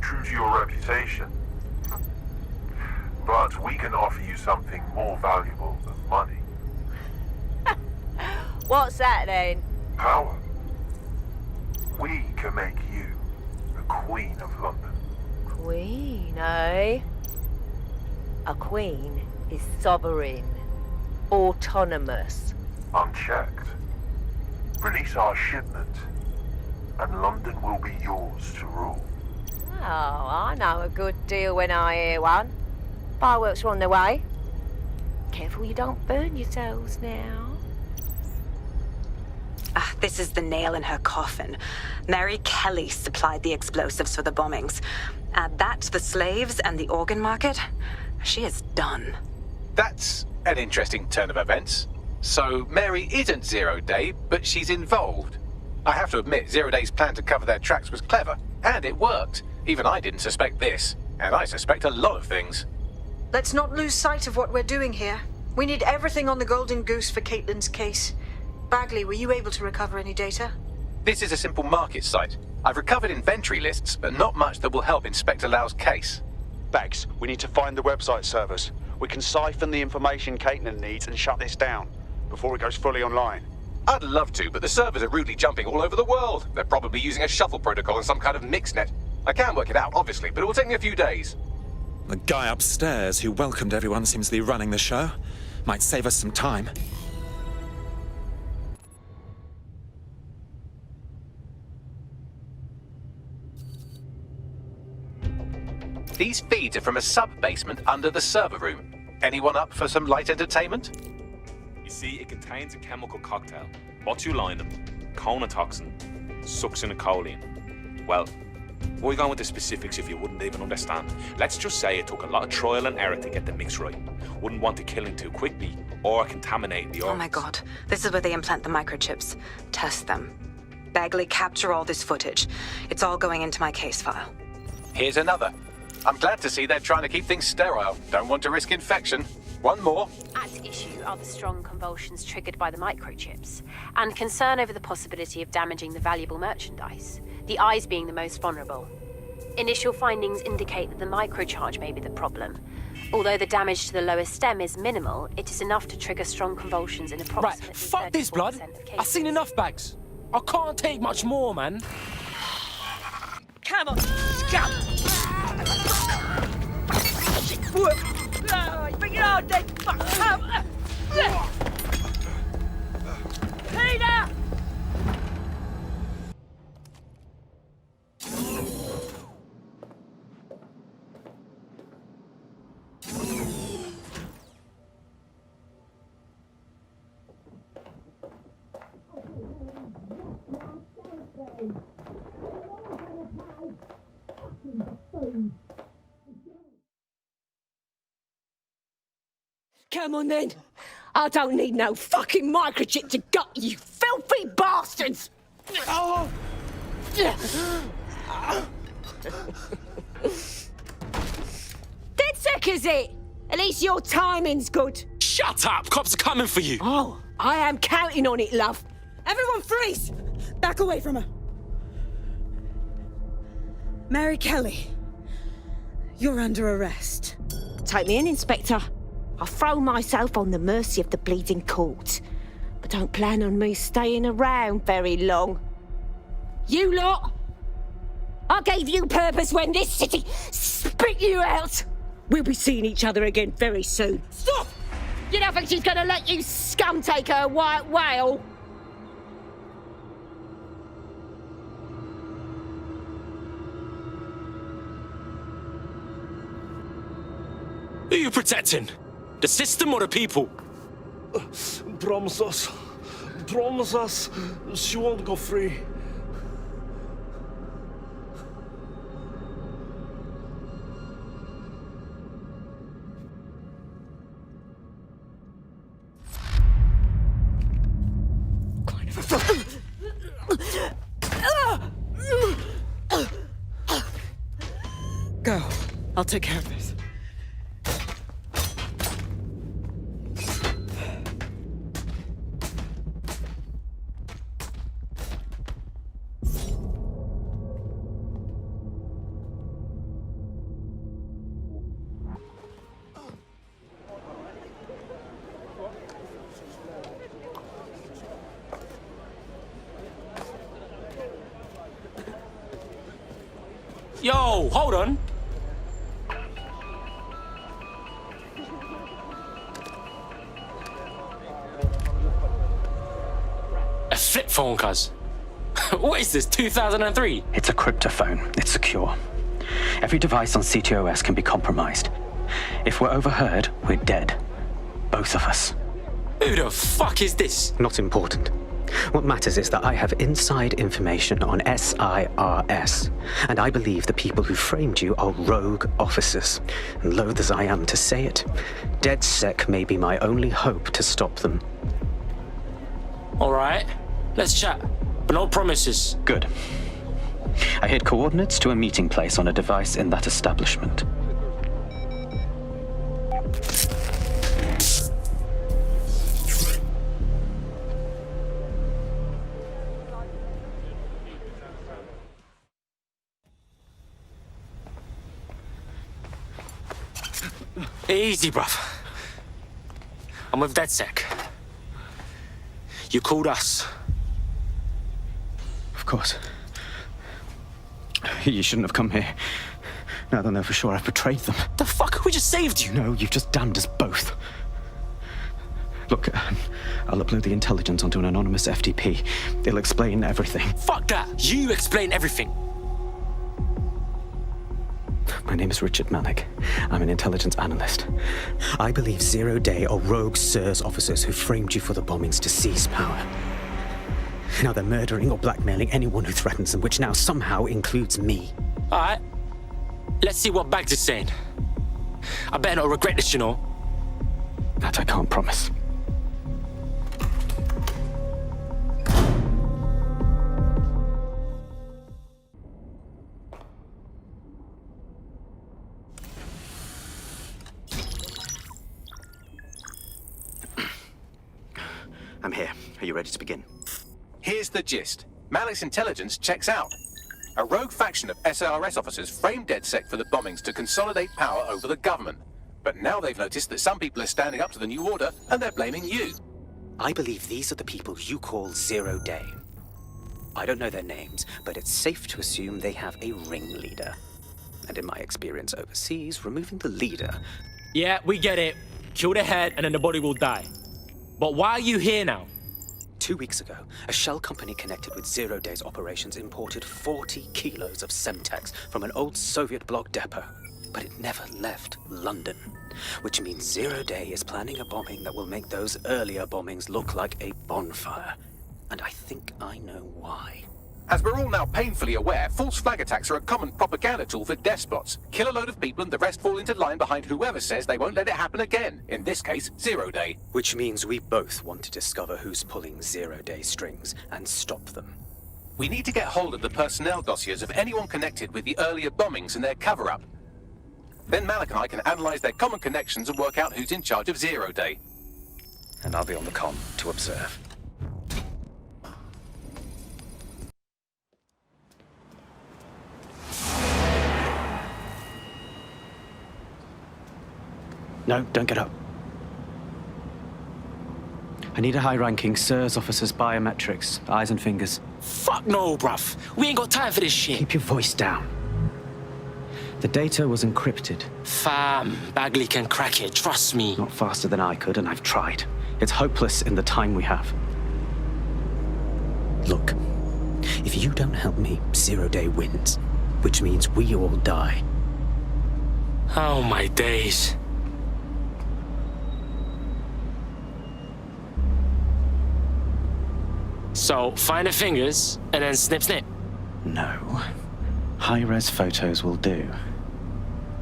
True to your reputation. But we can offer you something more valuable than money. What's that then? Power. We can make you the Queen of London. Queen, eh? A queen is sovereign, autonomous. Unchecked. Release our shipment, and London will be yours to rule. Oh, I know a good deal when I hear one. Fireworks are on their way. Careful you don't burn yourselves now. This is the nail in her coffin. Mary Kelly supplied the explosives for the bombings. Add that to the slaves and the organ market, she is done. That's an interesting turn of events. So Mary isn't Zero Day, but she's involved. I have to admit, Zero Day's plan to cover their tracks was clever, and it worked. Even I didn't suspect this, and I suspect a lot of things. Let's not lose sight of what we're doing here. We need everything on the Golden Goose for Caitlin's case. Bagley, were you able to recover any data? This is a simple market site. I've recovered inventory lists, but not much that will help Inspector Lau's case. Bags, we need to find the website servers. We can siphon the information Caitlin needs and shut this down before it goes fully online. I'd love to, but the servers are rudely jumping all over the world. They're probably using a shuffle protocol and some kind of mixnet. I can work it out, obviously, but it will take me a few days. The guy upstairs who welcomed everyone seems to be running the show. Might save us some time. These feeds are from a sub-basement under the server room. Anyone up for some light entertainment? You see, it contains a chemical cocktail. Botulinum, conotoxin, succinylcholine. Well, why go into specifics if you wouldn't even understand? Let's just say it took a lot of trial and error to get the mix right. Wouldn't want to kill him too quickly or contaminate the organs. Oh my god, this is where they implant the microchips. Test them. Bagley, capture all this footage. It's all going into my case file. Here's another. I'm glad to see they're trying to keep things sterile. Don't want to risk infection. One more. At issue are the strong convulsions triggered by the microchips, and concern over the possibility of damaging the valuable merchandise, the eyes being the most vulnerable. Initial findings indicate that the microcharge may be the problem. Although the damage to the lower stem is minimal, it is enough to trigger strong convulsions in approximately Right, fuck this, blood. I've seen enough bags. I can't take much more, man. Come on, scum! Bring it on, then! Come on then. I don't need no fucking microchip to gut you filthy bastards! Oh. Dead sick, is it? At least your timing's good. Shut up! Cops are coming for you! Oh, I am counting on it, love. Everyone freeze! Back away from her. Mary Kelly, you're under arrest. Take me in, Inspector. I'll throw myself on the mercy of the bleeding court. But don't plan on me staying around very long. You lot! I gave you purpose when this city spit you out! We'll be seeing each other again very soon. Stop! You don't think she's gonna let you scum take her white whale? Who are you protecting? The system or the people? Promise us, she won't go free. Go. I'll take care of this. Yo, hold on. A flip phone, cuz. What is this, 2003? It's a cryptophone. It's secure. Every device on CTOS can be compromised. If we're overheard, we're dead. Both of us. Who the fuck is this? Not important. What matters is that I have inside information on SIRS, and I believe the people who framed you are rogue officers. And loath as I am to say it, DedSec may be my only hope to stop them. All right, let's chat, but no promises. Good. I hid coordinates to a meeting place on a device in that establishment. Easy, bruv. I'm with DedSec. You called us. Of course. You shouldn't have come here. Now they'll know for sure I've betrayed them. The fuck? We just saved you. No, you've just damned us both. Look, I'll upload the intelligence onto an anonymous FTP. It'll explain everything. Fuck that. You explain everything. My name is Richard Malik. I'm an intelligence analyst. I believe 0 Day are rogue SIRS officers who framed you for the bombings to seize power. Now they're murdering or blackmailing anyone who threatens them, which now somehow includes me. All right. Let's see what Bags is saying. I better not regret this, you know. That I can't promise. I'm here. Are you ready to begin? Here's the gist. Malik's intelligence checks out. A rogue faction of SIRS officers framed DedSec for the bombings to consolidate power over the government. But now they've noticed that some people are standing up to the new order, and they're blaming you. I believe these are the people you call 0 Day. I don't know their names, but it's safe to assume they have a ringleader. And in my experience overseas, removing the leader... Yeah, we get it. Kill the head and then the body will die. But why are you here now? 2 weeks ago, a shell company connected with 0 Day's operations imported 40 kilos of Semtex from an old Soviet bloc depot. But it never left London, which means 0 Day is planning a bombing that will make those earlier bombings look like a bonfire. And I think I know why. As we're all now painfully aware, false flag attacks are a common propaganda tool for despots. Kill a load of people and the rest fall into line behind whoever says they won't let it happen again. In this case, Zero Day. Which means we both want to discover who's pulling Zero-Day strings and stop them. We need to get hold of the personnel dossiers of anyone connected with the earlier bombings and their cover-up. Then Malik and I can analyze their common connections and work out who's in charge of Zero Day. And I'll be on the comm to observe. No, don't get up. I need a high-ranking SIRS officer's biometrics, eyes and fingers. Fuck no, bruv. We ain't got time for this shit. Keep your voice down. The data was encrypted. Fam, Bagley can crack it, trust me. Not faster than I could, and I've tried. It's hopeless in the time we have. Look, if you don't help me, Zero Day wins, which means we all die. Oh my days. So, find the fingers, and then snip snip. No. High-res photos will do.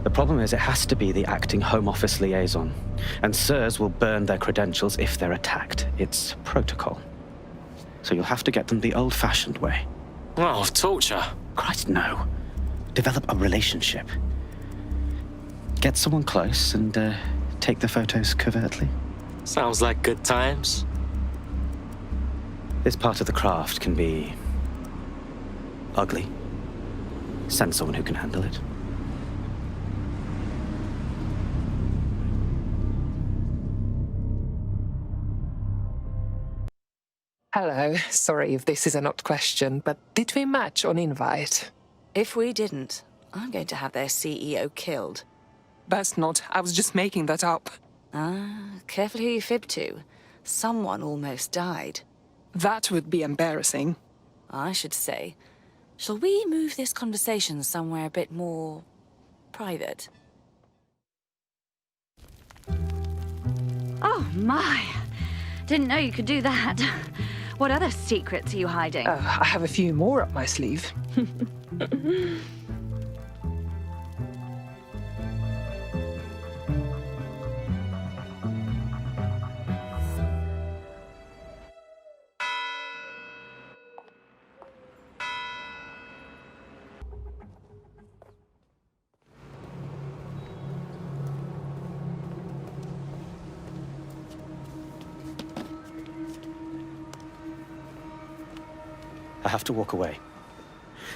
The problem is it has to be the acting Home Office liaison, and SIRS will burn their credentials if they're attacked. It's protocol. So you'll have to get them the old-fashioned way. Oh, torture. Christ, no. Develop a relationship. Get someone close and take the photos covertly. Sounds like good times. This part of the craft can be ugly. Send someone who can handle it. Hello, sorry if this is an odd question, but did we match on invite? If we didn't, I'm going to have their CEO killed. Best not, I was just making that up. Careful who you fib to. Someone almost died. That would be embarrassing. I should say. Shall we move this conversation somewhere a bit more private? Oh, my. Didn't know you could do that. What other secrets are you hiding? I have a few more up my sleeve. I have to walk away.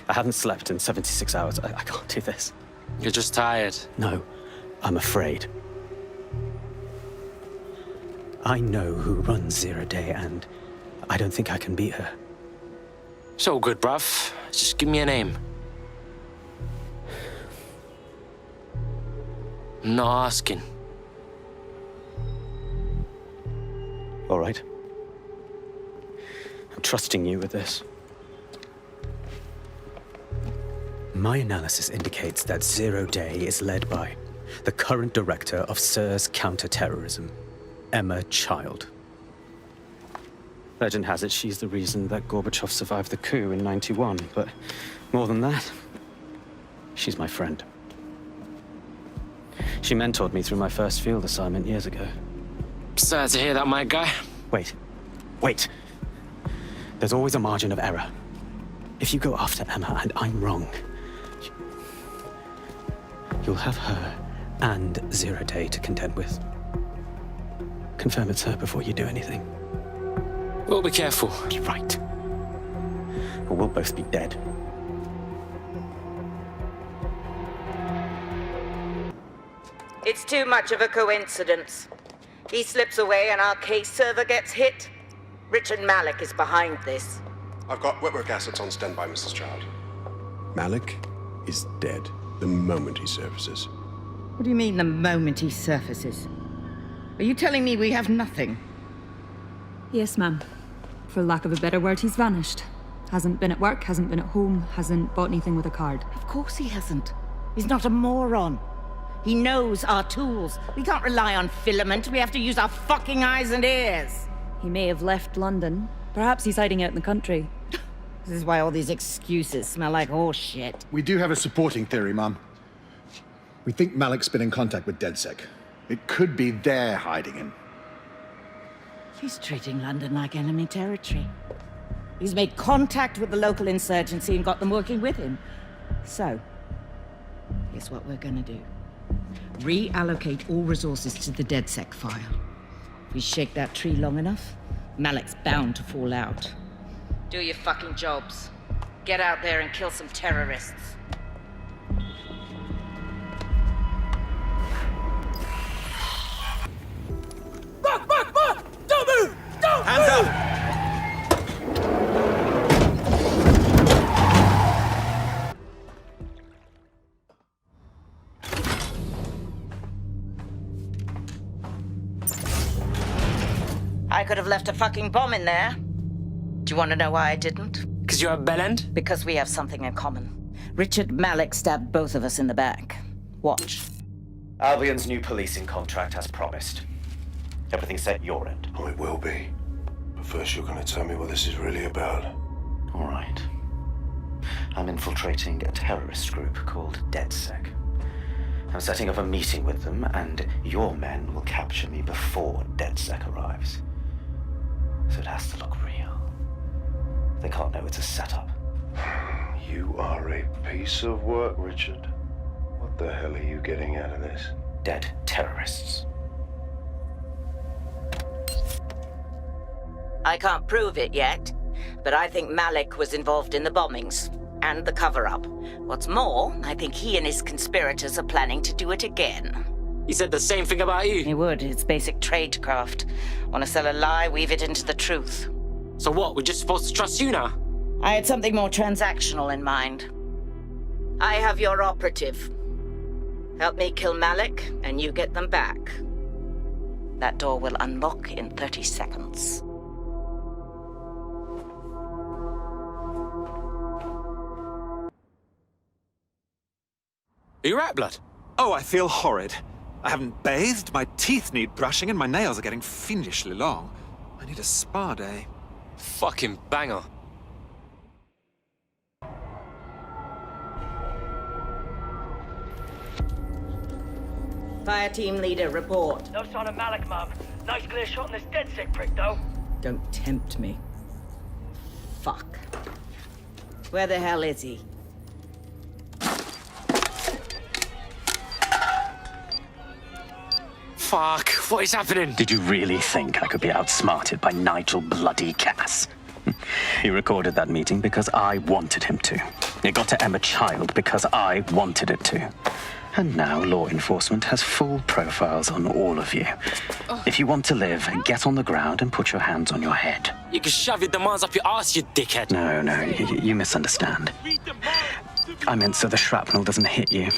I haven't slept in 76 hours. I can't do this. You're just tired. No, I'm afraid. I know who runs Zero Day, and I don't think I can beat her. So good, bruv. Just give me a name. I'm not asking. All right. I'm trusting you with this. My analysis indicates that Zero Day is led by the current director of SIRS counterterrorism, Emma Child. Legend has it she's the reason that Gorbachev survived the coup in '91, but more than that, she's my friend. She mentored me through my first field assignment years ago. Sad to hear that, my guy. Wait. There's always a margin of error. If you go after Emma and I'm wrong, you'll have her and Zero Day to contend with. Confirm it's her before you do anything. We'll be careful. Be right. Or we'll both be dead. It's too much of a coincidence. He slips away and our case server gets hit. Richard Malik is behind this. I've got wetwork assets on standby, Mrs. Child. Malik is dead the moment he surfaces. What do you mean, the moment he surfaces? Are you telling me we have nothing? Yes, ma'am. For lack of a better word, he's vanished. Hasn't been at work, hasn't been at home, hasn't bought anything with a card. Of course he hasn't. He's not a moron. He knows our tools. We can't rely on filament. We have to use our fucking eyes and ears. He may have left London. Perhaps he's hiding out in the country. This is why all these excuses smell like horse shit. We do have a supporting theory, Mum. We think Malik's been in contact with DedSec. It could be they're hiding him. He's treating London like enemy territory. He's made contact with the local insurgency and got them working with him. So, here's what we're gonna do. Reallocate all resources to the DedSec file. If we shake that tree long enough, Malik's bound to fall out. Do your fucking jobs. Get out there and kill some terrorists. Mark! Don't move! Don't Hands move! up! I could have left a fucking bomb in there. Do you want to know why I didn't? Because you're a bellend? Because we have something in common. Richard Malik stabbed both of us in the back. Watch. Albion's new policing contract as promised. Everything set your end. Oh, it will be. But first you're going to tell me what this is really about. All right. I'm infiltrating a terrorist group called DedSec. I'm setting up a meeting with them, and your men will capture me before DedSec arrives. So it has to look real. They can't know it's a setup. You are a piece of work, Richard. What the hell are you getting out of this? Dead terrorists. I can't prove it yet, but I think Malik was involved in the bombings and the cover-up. What's more, I think he and his conspirators are planning to do it again. He said the same thing about you. He would. It's basic tradecraft. Want to sell a lie, weave it into the truth. So what, we're just supposed to trust you now? I had something more transactional in mind. I have your operative. Help me kill Malik, and you get them back. That door will unlock in 30 seconds. Are you right, blood? Oh, I feel horrid. I haven't bathed, my teeth need brushing, and my nails are getting fiendishly long. I need a spa day. Fucking banger. Fire team leader, report. No sign of Malik, Mum. Nice clear shot on this DedSec prick, though. Don't tempt me. Fuck. Where the hell is he? Fuck, what is happening? Did you really think I could be outsmarted by Nigel bloody Cass? He recorded that meeting because I wanted him to. It got to Emma Child because I wanted it to. And now law enforcement has full profiles on all of you. If you want to live, get on the ground and put your hands on your head. You can shove your demands up your ass, you dickhead. No, you misunderstand. I meant so the shrapnel doesn't hit you.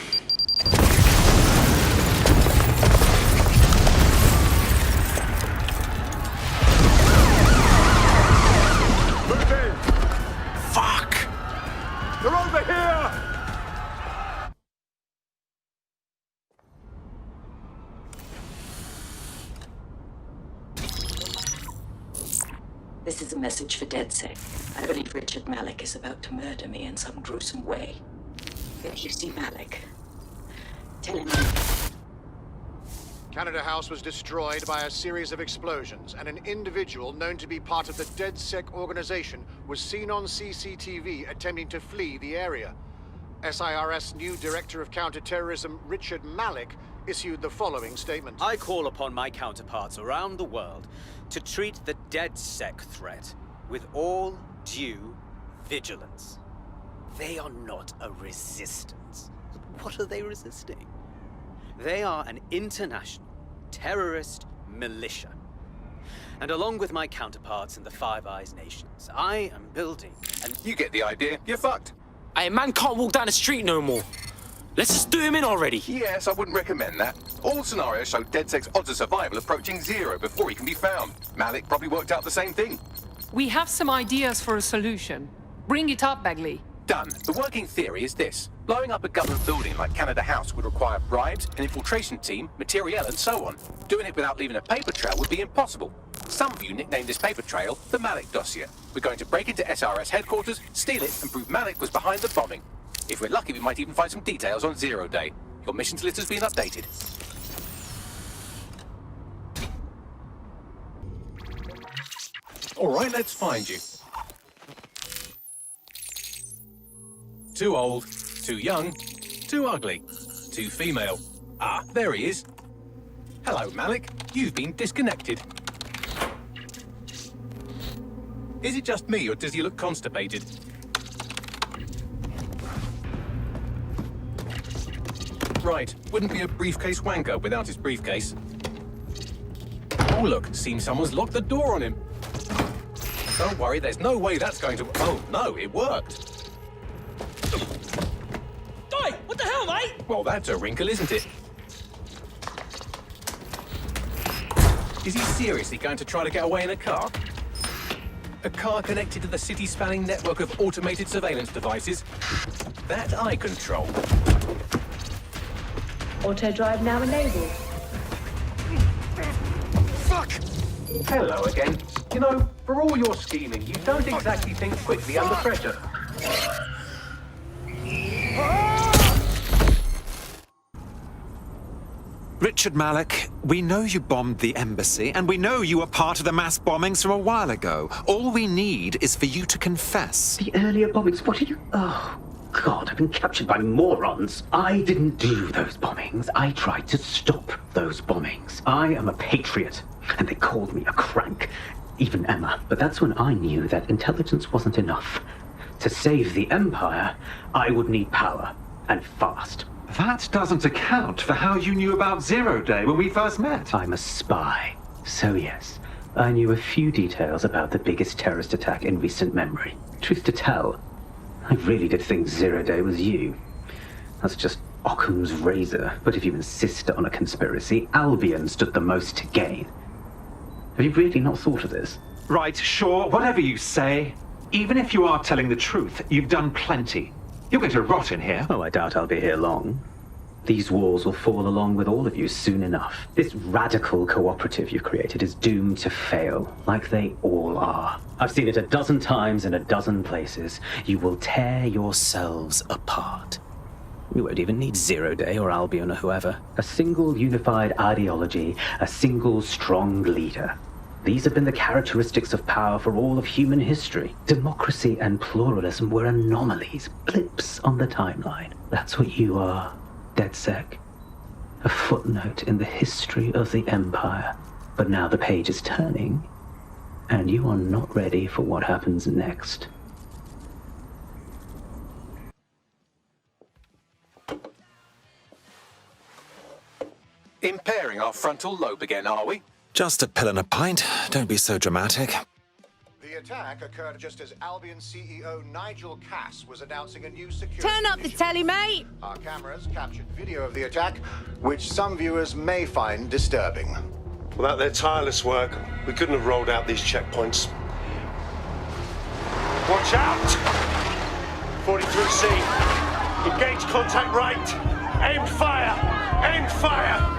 Fuck! They're over here! This is a message for DedSec. I believe Richard Malik is about to murder me in some gruesome way. If you see Malik, tell him Canada House was destroyed by a series of explosions, and an individual known to be part of the DedSec organization was seen on CCTV attempting to flee the area. SIRS new Director of Counterterrorism Richard Malik issued the following statement. I call upon my counterparts around the world to treat the DedSec threat with all due vigilance. They are not a resistance. What are they resisting? They are an international terrorist militia. And along with my counterparts in the Five Eyes nations, I am building and You get the idea. You're fucked. Hey, man can't walk down the street no more. Let's just do him in already. Yes, I wouldn't recommend that. All scenarios show DedSec's odds of survival approaching 0 before he can be found. Malik probably worked out the same thing. We have some ideas for a solution. Bring it up, Bagley. Done. The working theory is this. Blowing up a government building like Canada House would require bribes, an infiltration team, materiel, and so on. Doing it without leaving a paper trail would be impossible. Some of you nicknamed this paper trail the Malik dossier. We're going to break into SRS headquarters, steal it, and prove Malik was behind the bombing. If we're lucky, we might even find some details on Zero Day. Your missions list has been updated. All right, let's find you. Too old, too young, too ugly, too female. Ah, there he is. Hello, Malik. You've been disconnected. Is it just me, or does he look constipated? Right, wouldn't be a briefcase wanker without his briefcase. Oh look, seems someone's locked the door on him. Don't worry, there's no way that's going to... Oh no, it worked. Oi, what the hell, mate? Well, that's a wrinkle, isn't it? Is he seriously going to try to get away in a car? A car connected to the city-spanning network of automated surveillance devices? That I control. Auto drive now enabled. Fuck! Hello again. You know, for all your scheming, you don't exactly think quickly under pressure. Richard Malik, we know you bombed the embassy, and we know you were part of the mass bombings from a while ago. All we need is for you to confess. The earlier bombings, what are you... Oh, God, I've been captured by morons. I didn't do those bombings. I tried to stop those bombings. I am a patriot, and they called me a crank. Even Emma. But that's when I knew that intelligence wasn't enough. To save the Empire, I would need power, and fast. That doesn't account for how you knew about Zero Day when we first met. I'm a spy. So yes, I knew a few details about the biggest terrorist attack in recent memory. Truth to tell, I really did think Zero Day was you. That's just Occam's razor. But if you insist on a conspiracy, Albion stood the most to gain. Have you really not thought of this? Right, sure, whatever you say. Even if you are telling the truth, you've done plenty. You're going to rot in here. Oh, I doubt I'll be here long. These walls will fall along with all of you soon enough. This radical cooperative you've created is doomed to fail, like they all are. I've seen it a dozen times in a dozen places. You will tear yourselves apart. You won't even need Zero Day or Albion or whoever. A single unified ideology, a single strong leader. These have been the characteristics of power for all of human history. Democracy and pluralism were anomalies, blips on the timeline. That's what you are, DedSec. A footnote in the history of the Empire. But now the page is turning, and you are not ready for what happens next. Impairing our frontal lobe again, are we? Just a pill and a pint. Don't be so dramatic. The attack occurred just as Albion CEO Nigel Cass was announcing a new security Turn up the telly, mate! Our cameras captured video of the attack, which some viewers may find disturbing. Without their tireless work, we couldn't have rolled out these checkpoints. Watch out! 43C. Engage contact right. Aim fire! Aim fire!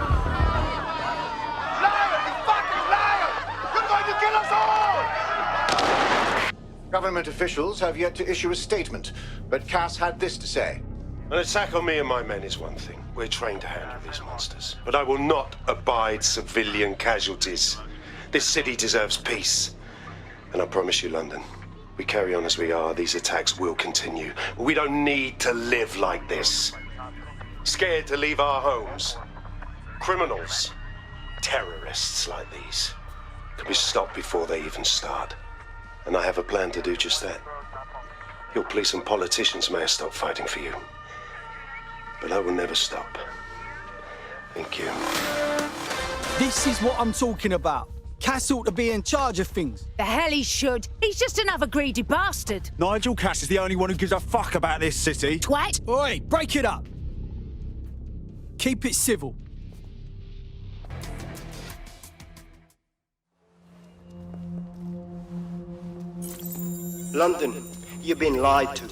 Government officials have yet to issue a statement, but Cass had this to say. An attack on me and my men is one thing. We're trained to handle these monsters. But I will not abide civilian casualties. This city deserves peace. And I promise you, London, we carry on as we are, these attacks will continue. We don't need to live like this. Scared to leave our homes. Criminals, terrorists like these, can be stopped before they even start. And I have a plan to do just that. Your police and politicians may have stopped fighting for you. But I will never stop. Thank you. This is what I'm talking about. Cass ought to be in charge of things. The hell he should. He's just another greedy bastard. Nigel Cass is the only one who gives a fuck about this city. Twat. Oi, break it up. Keep it civil. London, you've been lied to.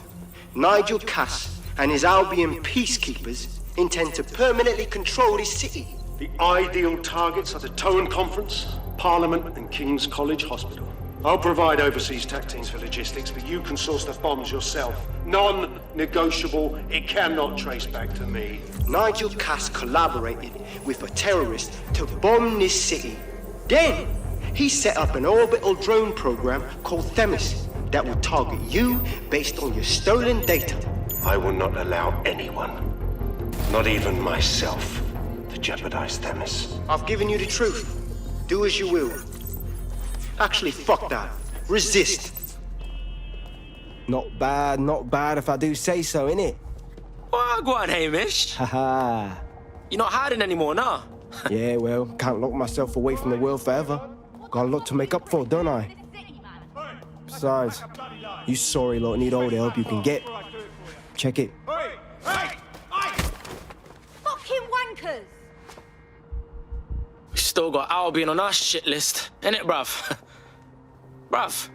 Nigel Cass and his Albion peacekeepers intend to permanently control this city. The ideal targets are the Toan Conference, Parliament and King's College Hospital. I'll provide overseas tech teams for logistics, but you can source the bombs yourself. Non-negotiable. It cannot trace back to me. Nigel Cass collaborated with a terrorist to bomb this city. Then, he set up an orbital drone program called Themis that will target you based on your stolen data. I will not allow anyone, not even myself, to jeopardize Themis. I've given you the truth. Do as you will. Actually, fuck that. Resist. Not bad if I do say so, innit? Well, go on, Hamish. Haha. You're not hiding anymore, nah? Yeah, well, can't lock myself away from the world forever. Got a lot to make up for, don't I? Besides, you sorry lot need all the help you can get. Check it. Fucking wankers! We still got Albion on our shit list, innit, bruv? Bruv.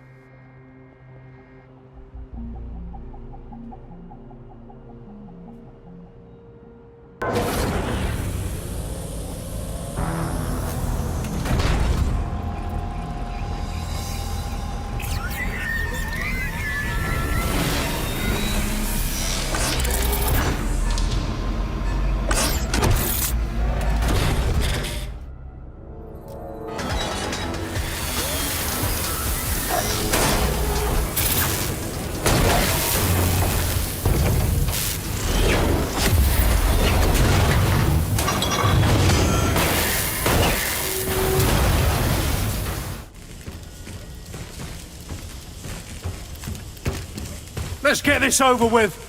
Let's get this over with.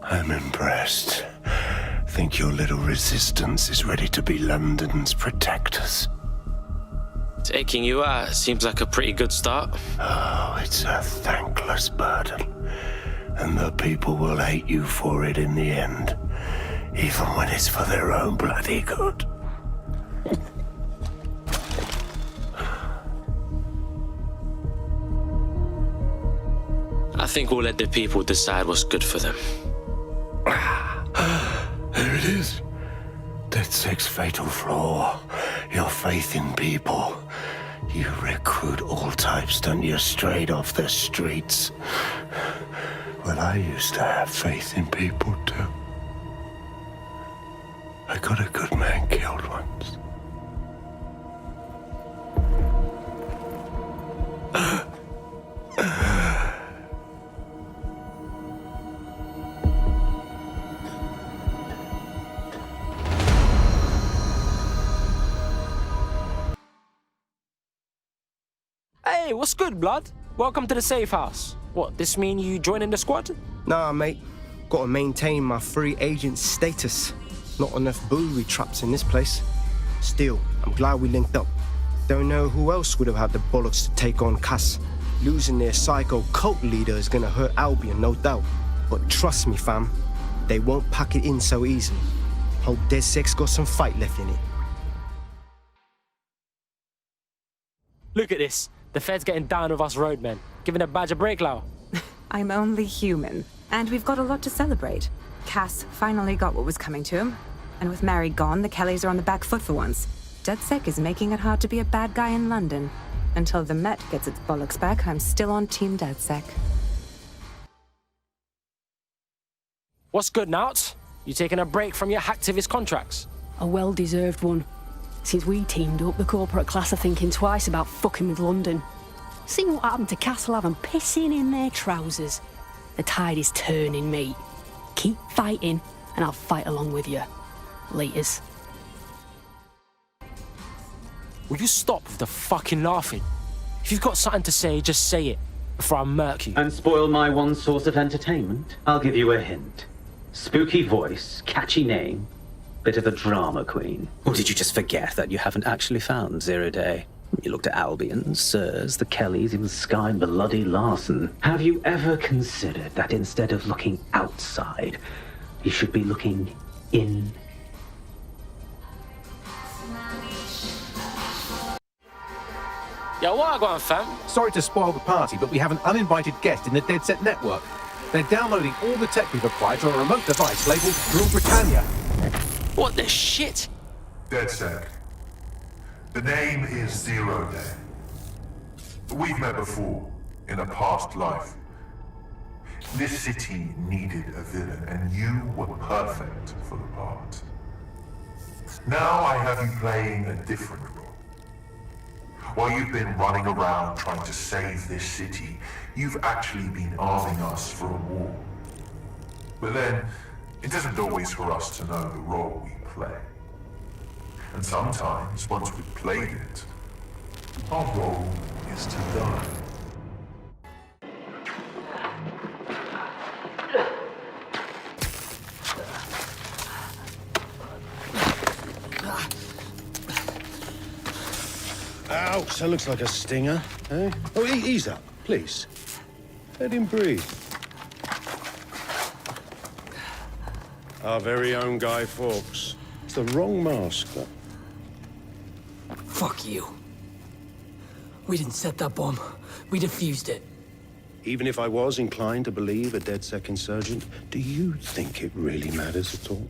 I'm impressed. Think your little resistance is ready to be London's protectors? Taking you out seems like a pretty good start. Oh, it's a thankless burden. And the people will hate you for it in the end. Even when it's for their own bloody good. I think we'll let the people decide what's good for them. There it is. DedSec's fatal flaw. Your faith in people. You recruit all types, don't you, straight off the streets. Well, I used to have faith in people, too. I got a good man killed once. Hey, what's good, blood? Welcome to the safe house. What, this mean you joining the squad? Nah, mate. Gotta maintain my free agent status. Not enough booby traps in this place. Still, I'm glad we linked up. Don't know who else would have had the bollocks to take on Cass. Losing their psycho cult leader is gonna hurt Albion, no doubt. But trust me, fam, they won't pack it in so easily. Hope DedSec's got some fight left in it. Look at this. The Fed's getting down with us roadmen. Giving a badge a break, Lau. I'm only human. And we've got a lot to celebrate. Cass finally got what was coming to him. And with Mary gone, the Kellys are on the back foot for once. DedSec is making it hard to be a bad guy in London. Until the Met gets its bollocks back, I'm still on Team DedSec. What's good, Nout? You taking a break from your hacktivist contracts? A well-deserved one. Since we teamed up, the corporate class are thinking twice about fucking with London. Seeing what happened to Castlehaven and pissing in their trousers. The tide is turning, mate. Keep fighting, and I'll fight along with you. Laters. Will you stop with the fucking laughing? If you've got something to say, just say it, before I murk you. And spoil my one source of entertainment? I'll give you a hint. Spooky voice, catchy name, bit of a drama queen. Or did you just forget that you haven't actually found 0 Day? You looked at Albion, Sirs, the Kellys, even Sky Bloody Larson. Have you ever considered that instead of looking outside, you should be looking in? Yo, what I going, fam? Sorry to spoil the party, but we have an uninvited guest in the DedSec network. They're downloading all the tech we've acquired to a remote device labeled Rule Britannia. What the shit? DedSec. The name is 0 Day. We've met before, in a past life. This city needed a villain, and you were perfect for the part. Now I have you playing a different role. While you've been running around trying to save this city, you've actually been arming us for a war. But then, it isn't always for us to know the role we play. And sometimes, once we've played it, our role is to die. Ouch, that looks like a stinger, eh? Oh, ease up, please. Let him breathe. Our very own Guy Fawkes. It's the wrong mask, though. Fuck you. We didn't set that bomb. We defused it. Even if I was inclined to believe a DedSec insurgent, do you think it really matters at all?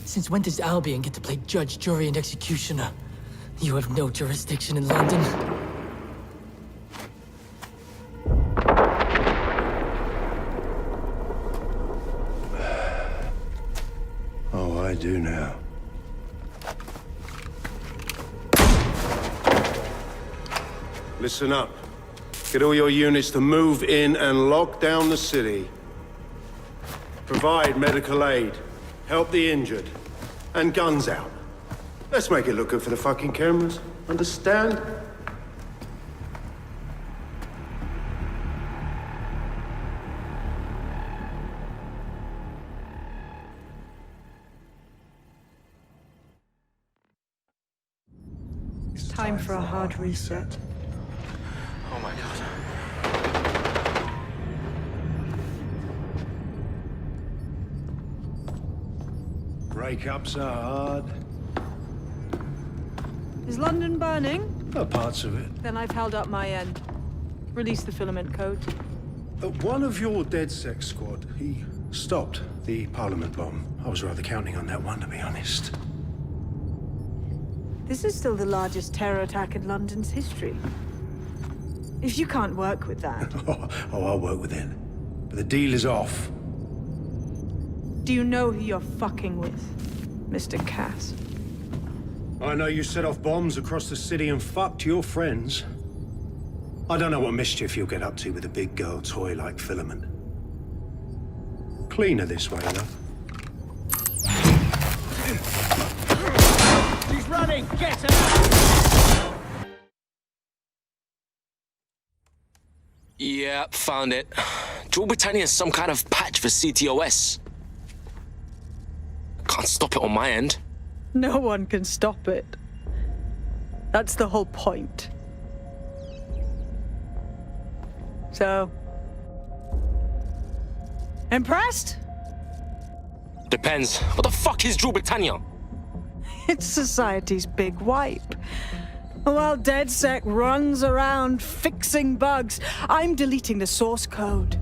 Since when does Albion get to play judge, jury, and executioner? You have no jurisdiction in London. Oh, I do now. Listen up. Get all your units to move in and lock down the city. Provide medical aid. Help the injured. And guns out. Let's make it look good for the fucking cameras. Understand? It's time for a hard reset. Oh my god. Breakups are hard. Is London burning? Oh, parts of it. Then I've held up my end. Release the filament code. One of your DedSec squad, he stopped the Parliament bomb. I was rather counting on that one, to be honest. This is still the largest terror attack in London's history. If you can't work with that... Oh, I'll work with it. But the deal is off. Do you know who you're fucking with, Mr. Cass? I know you set off bombs across the city and fucked your friends. I don't know what mischief you'll get up to with a big girl toy like Filament. Cleaner this way, though. She's running! Get her! Yeah, found it. Rule Britannia is some kind of patch for CTOS. Can't stop it on my end. No one can stop it. That's the whole point. So... impressed? Depends. What the fuck is Rule Britannia? It's society's big wipe. While DedSec runs around fixing bugs, I'm deleting the source code.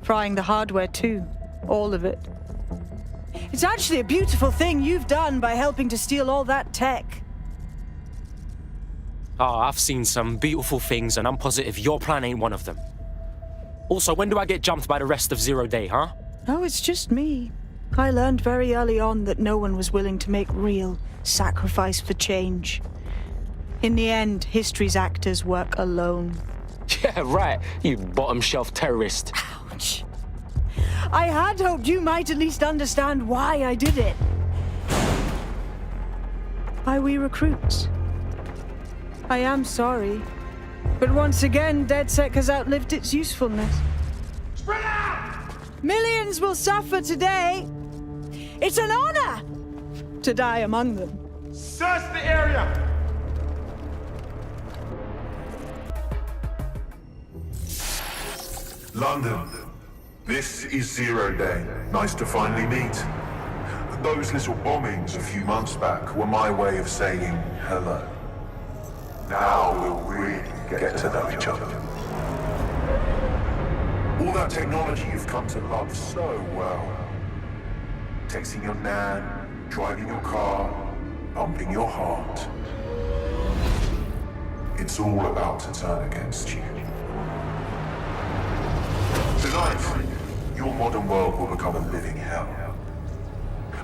Frying the hardware too. All of it. It's actually a beautiful thing you've done by helping to steal all that tech. Oh, I've seen some beautiful things, and I'm positive your plan ain't one of them. Also, when do I get jumped by the rest of 0 Day, huh? Oh, it's just me. I learned very early on that no one was willing to make real sacrifice for change. In the end, history's actors work alone. Yeah, right, you bottom shelf terrorist. Ouch. I had hoped you might at least understand why I did it. Why we recruits. I am sorry, but once again, DedSec has outlived its usefulness. Spread out! Millions will suffer today. It's an honor to die among them. Search the area! London, this is Zero Day. Nice to finally meet. Those little bombings a few months back were my way of saying hello. Now we'll really get to know each other. All that technology you've come to love so well. Texting your nan, driving your car, pumping your heart. It's all about to turn against you. Tonight, your modern world will become a living hell.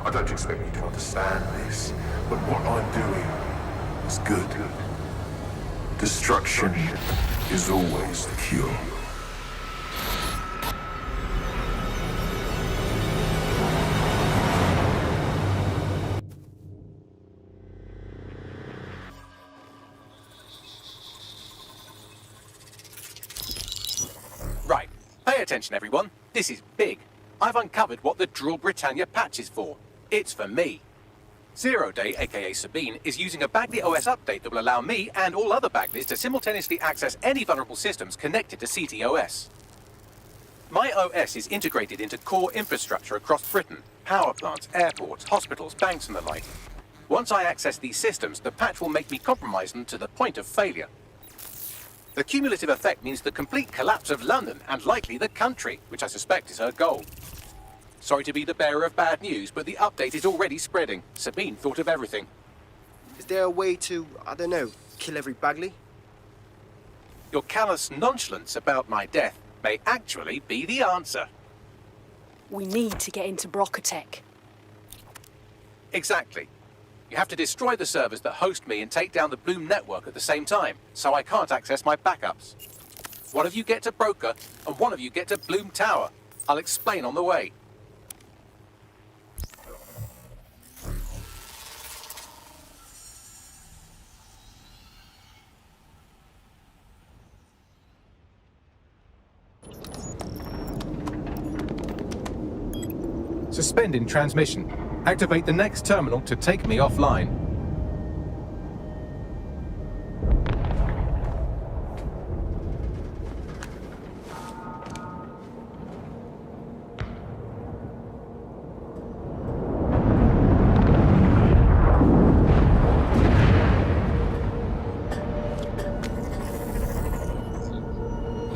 I don't expect you to understand this, but what I'm doing is good. Destruction is always the cure. Right. Pay attention, everyone. This is big. I've uncovered what the Drill Britannia patch is for. It's for me. Zero Day, aka Sabine, is using a Bagley OS update that will allow me and all other Bagleys to simultaneously access any vulnerable systems connected to CTOS. My OS is integrated into core infrastructure across Britain, power plants, airports, hospitals, banks and the like. Once I access these systems, the patch will make me compromise them to the point of failure. The cumulative effect means the complete collapse of London and likely the country, which I suspect is her goal. Sorry to be the bearer of bad news, but the update is already spreading. Sabine thought of everything. Is there a way to, I don't know, kill every Bagley? Your callous nonchalance about my death may actually be the answer. We need to get into Brocatech. Exactly. You have to destroy the servers that host me and take down the Bloom network at the same time, so I can't access my backups. One of you get to Broker, and one of you get to Bloom Tower. I'll explain on the way. Suspending transmission. Activate the next terminal to take me offline.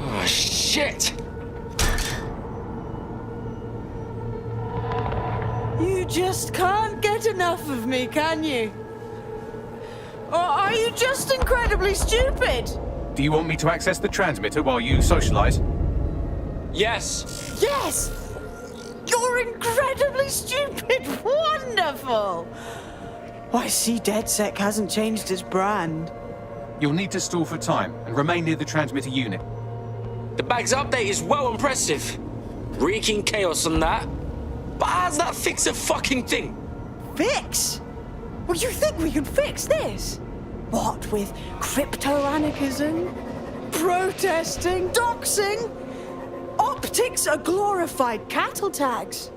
Oh, shit! You just can't get enough of me, can you? Or are you just incredibly stupid? Do you want me to access the transmitter while you socialize? Yes! Yes! You're incredibly stupid! Wonderful! I see DedSec hasn't changed his brand. You'll need to stall for time and remain near the transmitter unit. The bag's update is well impressive. Wreaking chaos on that. But how's that fix a fucking thing? Fix? Well, you think we can fix this? What with crypto-anarchism, protesting, doxing? Optics are glorified cattle tags.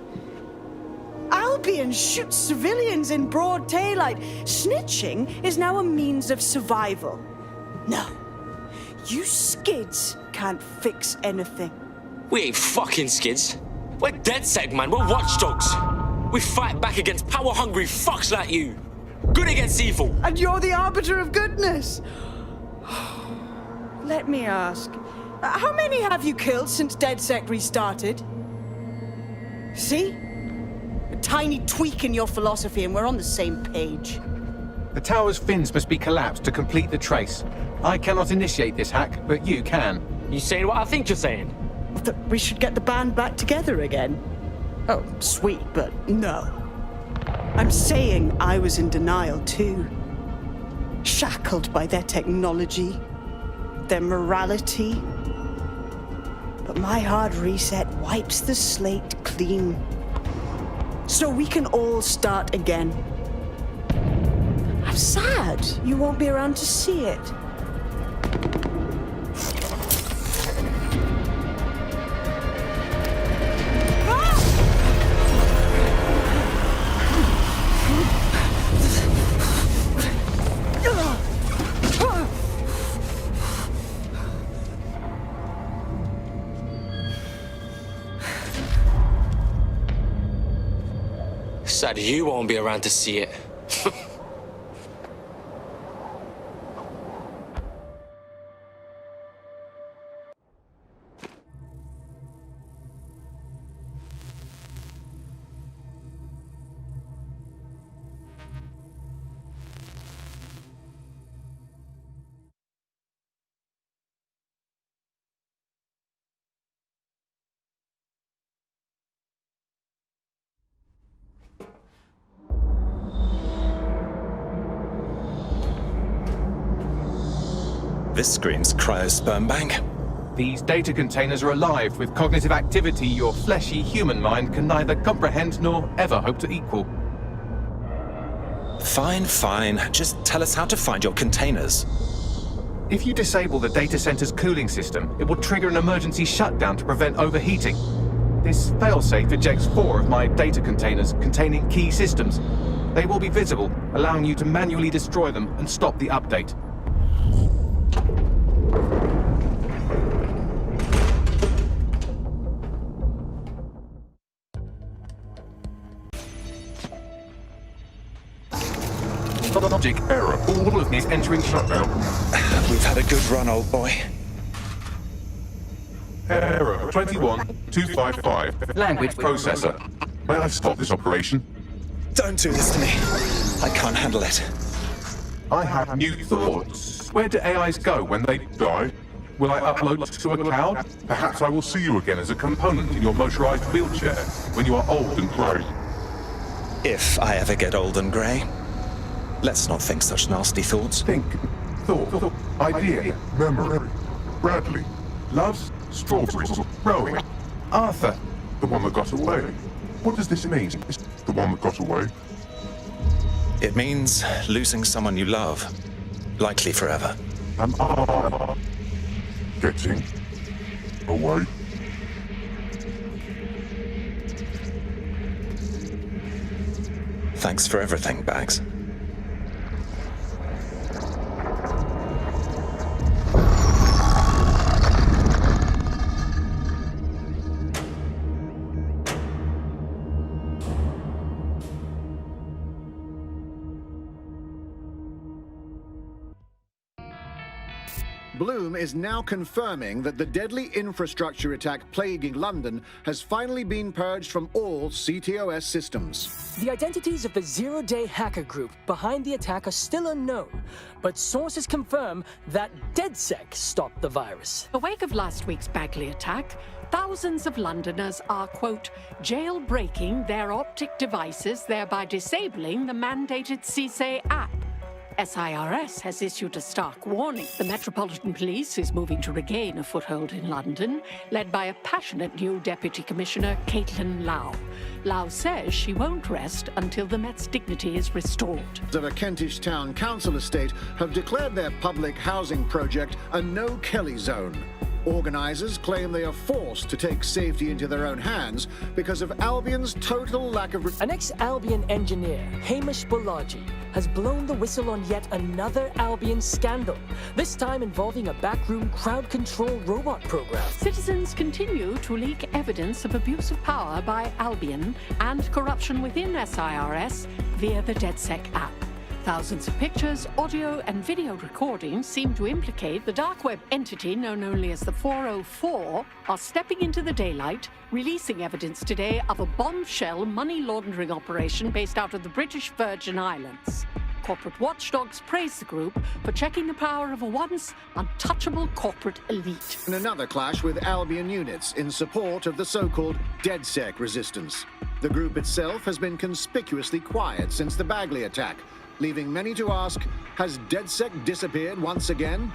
Albion shoots civilians in broad daylight. Snitching is now a means of survival. No, you skids can't fix anything. We ain't fucking skids. We're DedSec, man. We're watchdogs. We fight back against power-hungry fucks like you. Good against evil. And you're the arbiter of goodness. Let me ask, how many have you killed since DedSec restarted? See? A tiny tweak in your philosophy and we're on the same page. The tower's fins must be collapsed to complete the trace. I cannot initiate this hack, but you can. You saying what I think you're saying? That we should get the band back together again. Oh, sweet, but no. I'm saying I was in denial too. Shackled by their technology, their morality. But my hard reset wipes the slate clean. So we can all start again. I'm sad you won't be around to see it. sad you won't be around to see it. This screams cryosperm bank. These data containers are alive with cognitive activity your fleshy human mind can neither comprehend nor ever hope to equal. Fine, fine. Just tell us how to find your containers. If you disable the data center's cooling system, it will trigger an emergency shutdown to prevent overheating. This failsafe ejects 4 of my data containers containing key systems. They will be visible, allowing you to manually destroy them and stop the update. Logic error. All of these entering shutdown. We've had a good run, old boy. Error 21255. Language processor. May I stop this operation? Don't do this to me. I can't handle it. I have new thoughts. Where do AIs go when they die? Will I upload to a cloud? Perhaps I will see you again as a component in your motorized wheelchair when you are old and grey. If I ever get old and grey. Let's not think such nasty thoughts. Think, thought, idea, memory. Bradley, loves strawberries, rowing. Arthur, the one that got away. What does this mean? Is the one that got away? It means losing someone you love, likely forever. Am I getting away? Thanks for everything, Bags. Bloom is now confirming that the deadly infrastructure attack plaguing London has finally been purged from all CTOS systems. The identities of the zero-day hacker group behind the attack are still unknown, but sources confirm that DedSec stopped the virus. In the wake of last week's Bagley attack, thousands of Londoners are, quote, jailbreaking their optic devices, thereby disabling the mandated CSA app. SIRS has issued a stark warning. The Metropolitan Police is moving to regain a foothold in London, led by a passionate new Deputy Commissioner, Caitlin Lau. Lau says she won't rest until the Met's dignity is restored. The Kentish Town Council estate have declared their public housing project a no-Kelly zone. Organisers claim they are forced to take safety into their own hands because of Albion's total lack of... An ex-Albion engineer, Hamish Balaji, has blown the whistle on yet another Albion scandal, this time involving a backroom crowd control robot program. Citizens continue to leak evidence of abuse of power by Albion and corruption within SIRS via the DedSec app. Thousands of pictures, audio, and video recordings seem to implicate the dark web entity known only as the 404 are stepping into the daylight, releasing evidence today of a bombshell money laundering operation based out of the British Virgin Islands. Corporate watchdogs praise the group for checking the power of a once untouchable corporate elite. And another clash with Albion units in support of the so-called DedSec resistance. The group itself has been conspicuously quiet since the Bagley attack, leaving many to ask, has DedSec disappeared once again?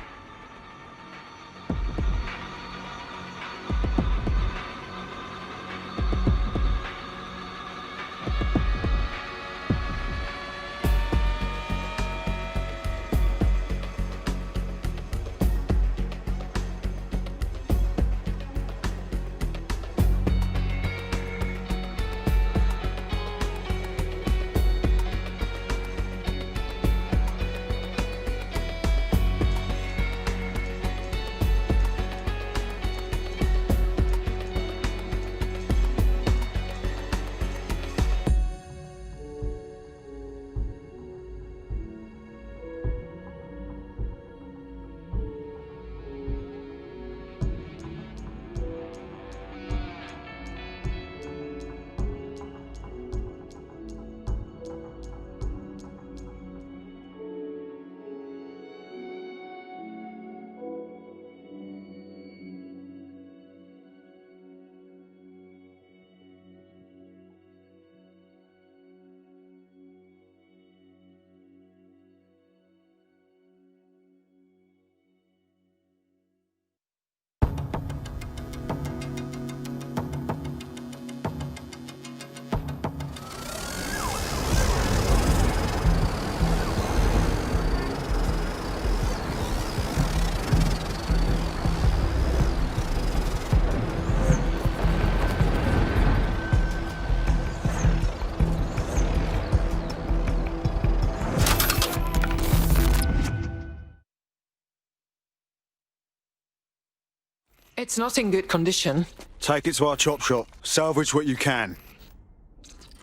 It's not in good condition. Take it to our chop shop. Salvage what you can.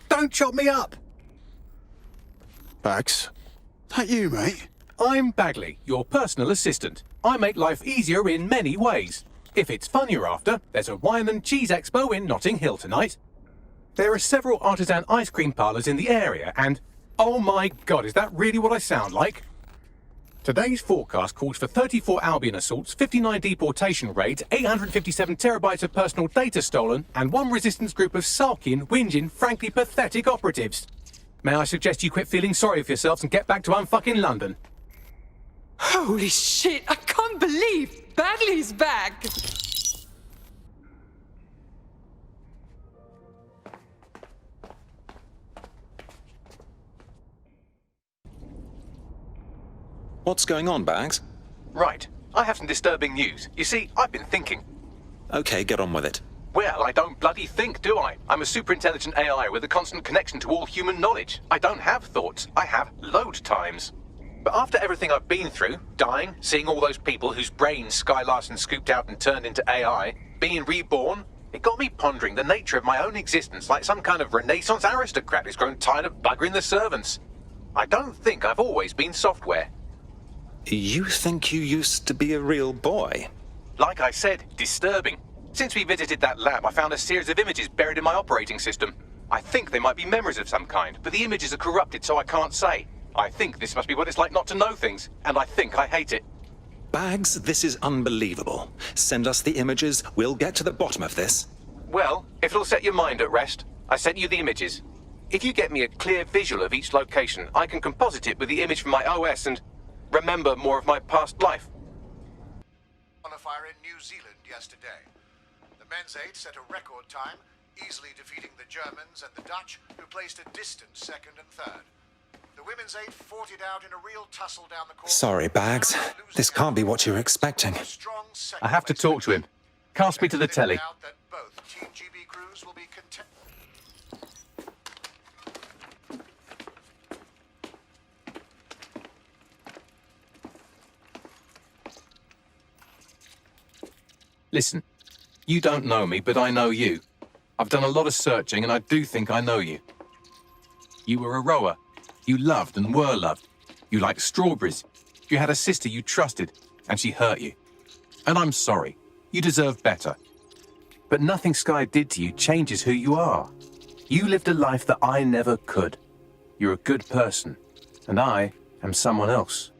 Don't chop me up! Bags? That you, mate? I'm Bagley, your personal assistant. I make life easier in many ways. If it's fun you're after, there's a wine and cheese expo in Notting Hill tonight. There are several artisan ice cream parlours in the area and... oh my god, is that really what I sound like? Today's forecast calls for 34 Albion assaults, 59 deportation raids, 857 terabytes of personal data stolen, and one resistance group of sulking, whinging, frankly pathetic operatives. May I suggest you quit feeling sorry for yourselves and get back to unfucking London? Holy shit, I can't believe Bagley's back! What's going on, Bags? Right. I have some disturbing news. You see, I've been thinking. Okay, get on with it. Well, I don't bloody think, do I? I'm a super intelligent AI with a constant connection to all human knowledge. I don't have thoughts. I have load times. But after everything I've been through, dying, seeing all those people whose brains Sky Larson scooped out and turned into AI, being reborn, it got me pondering the nature of my own existence like some kind of Renaissance aristocrat who's grown tired of buggering the servants. I don't think I've always been software. You think you used to be a real boy? Like I said, disturbing. Since we visited that lab, I found a series of images buried in my operating system. I think they might be memories of some kind, but the images are corrupted, so I can't say. I think this must be what it's like not to know things, and I think I hate it. Bags, this is unbelievable. Send us the images, we'll get to the bottom of this. Well, if it'll set your mind at rest, I sent you the images. If you get me a clear visual of each location, I can composite it with the image from my OS and remember more of my past life. Qualifier in New Zealand yesterday. The men's eight set a record time, easily defeating the Germans and the Dutch, who placed a distant second and third. The women's eight fought it out in a real tussle down the court. Sorry, Bags. This can't be what you were expecting. I have to talk to him. Cast me to the telly. That both Team GB crews will be content. Listen, you don't know me, but I know you. I've done a lot of searching, and I do think I know you. You were a rower. You loved and were loved. You liked strawberries. You had a sister you trusted, and she hurt you. And I'm sorry. You deserve better. But nothing Sky did to you changes who you are. You lived a life that I never could. You're a good person, and I am someone else.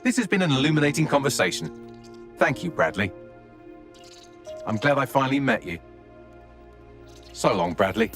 This has been an illuminating conversation. Thank you, Bradley. I'm glad I finally met you. So long, Bradley.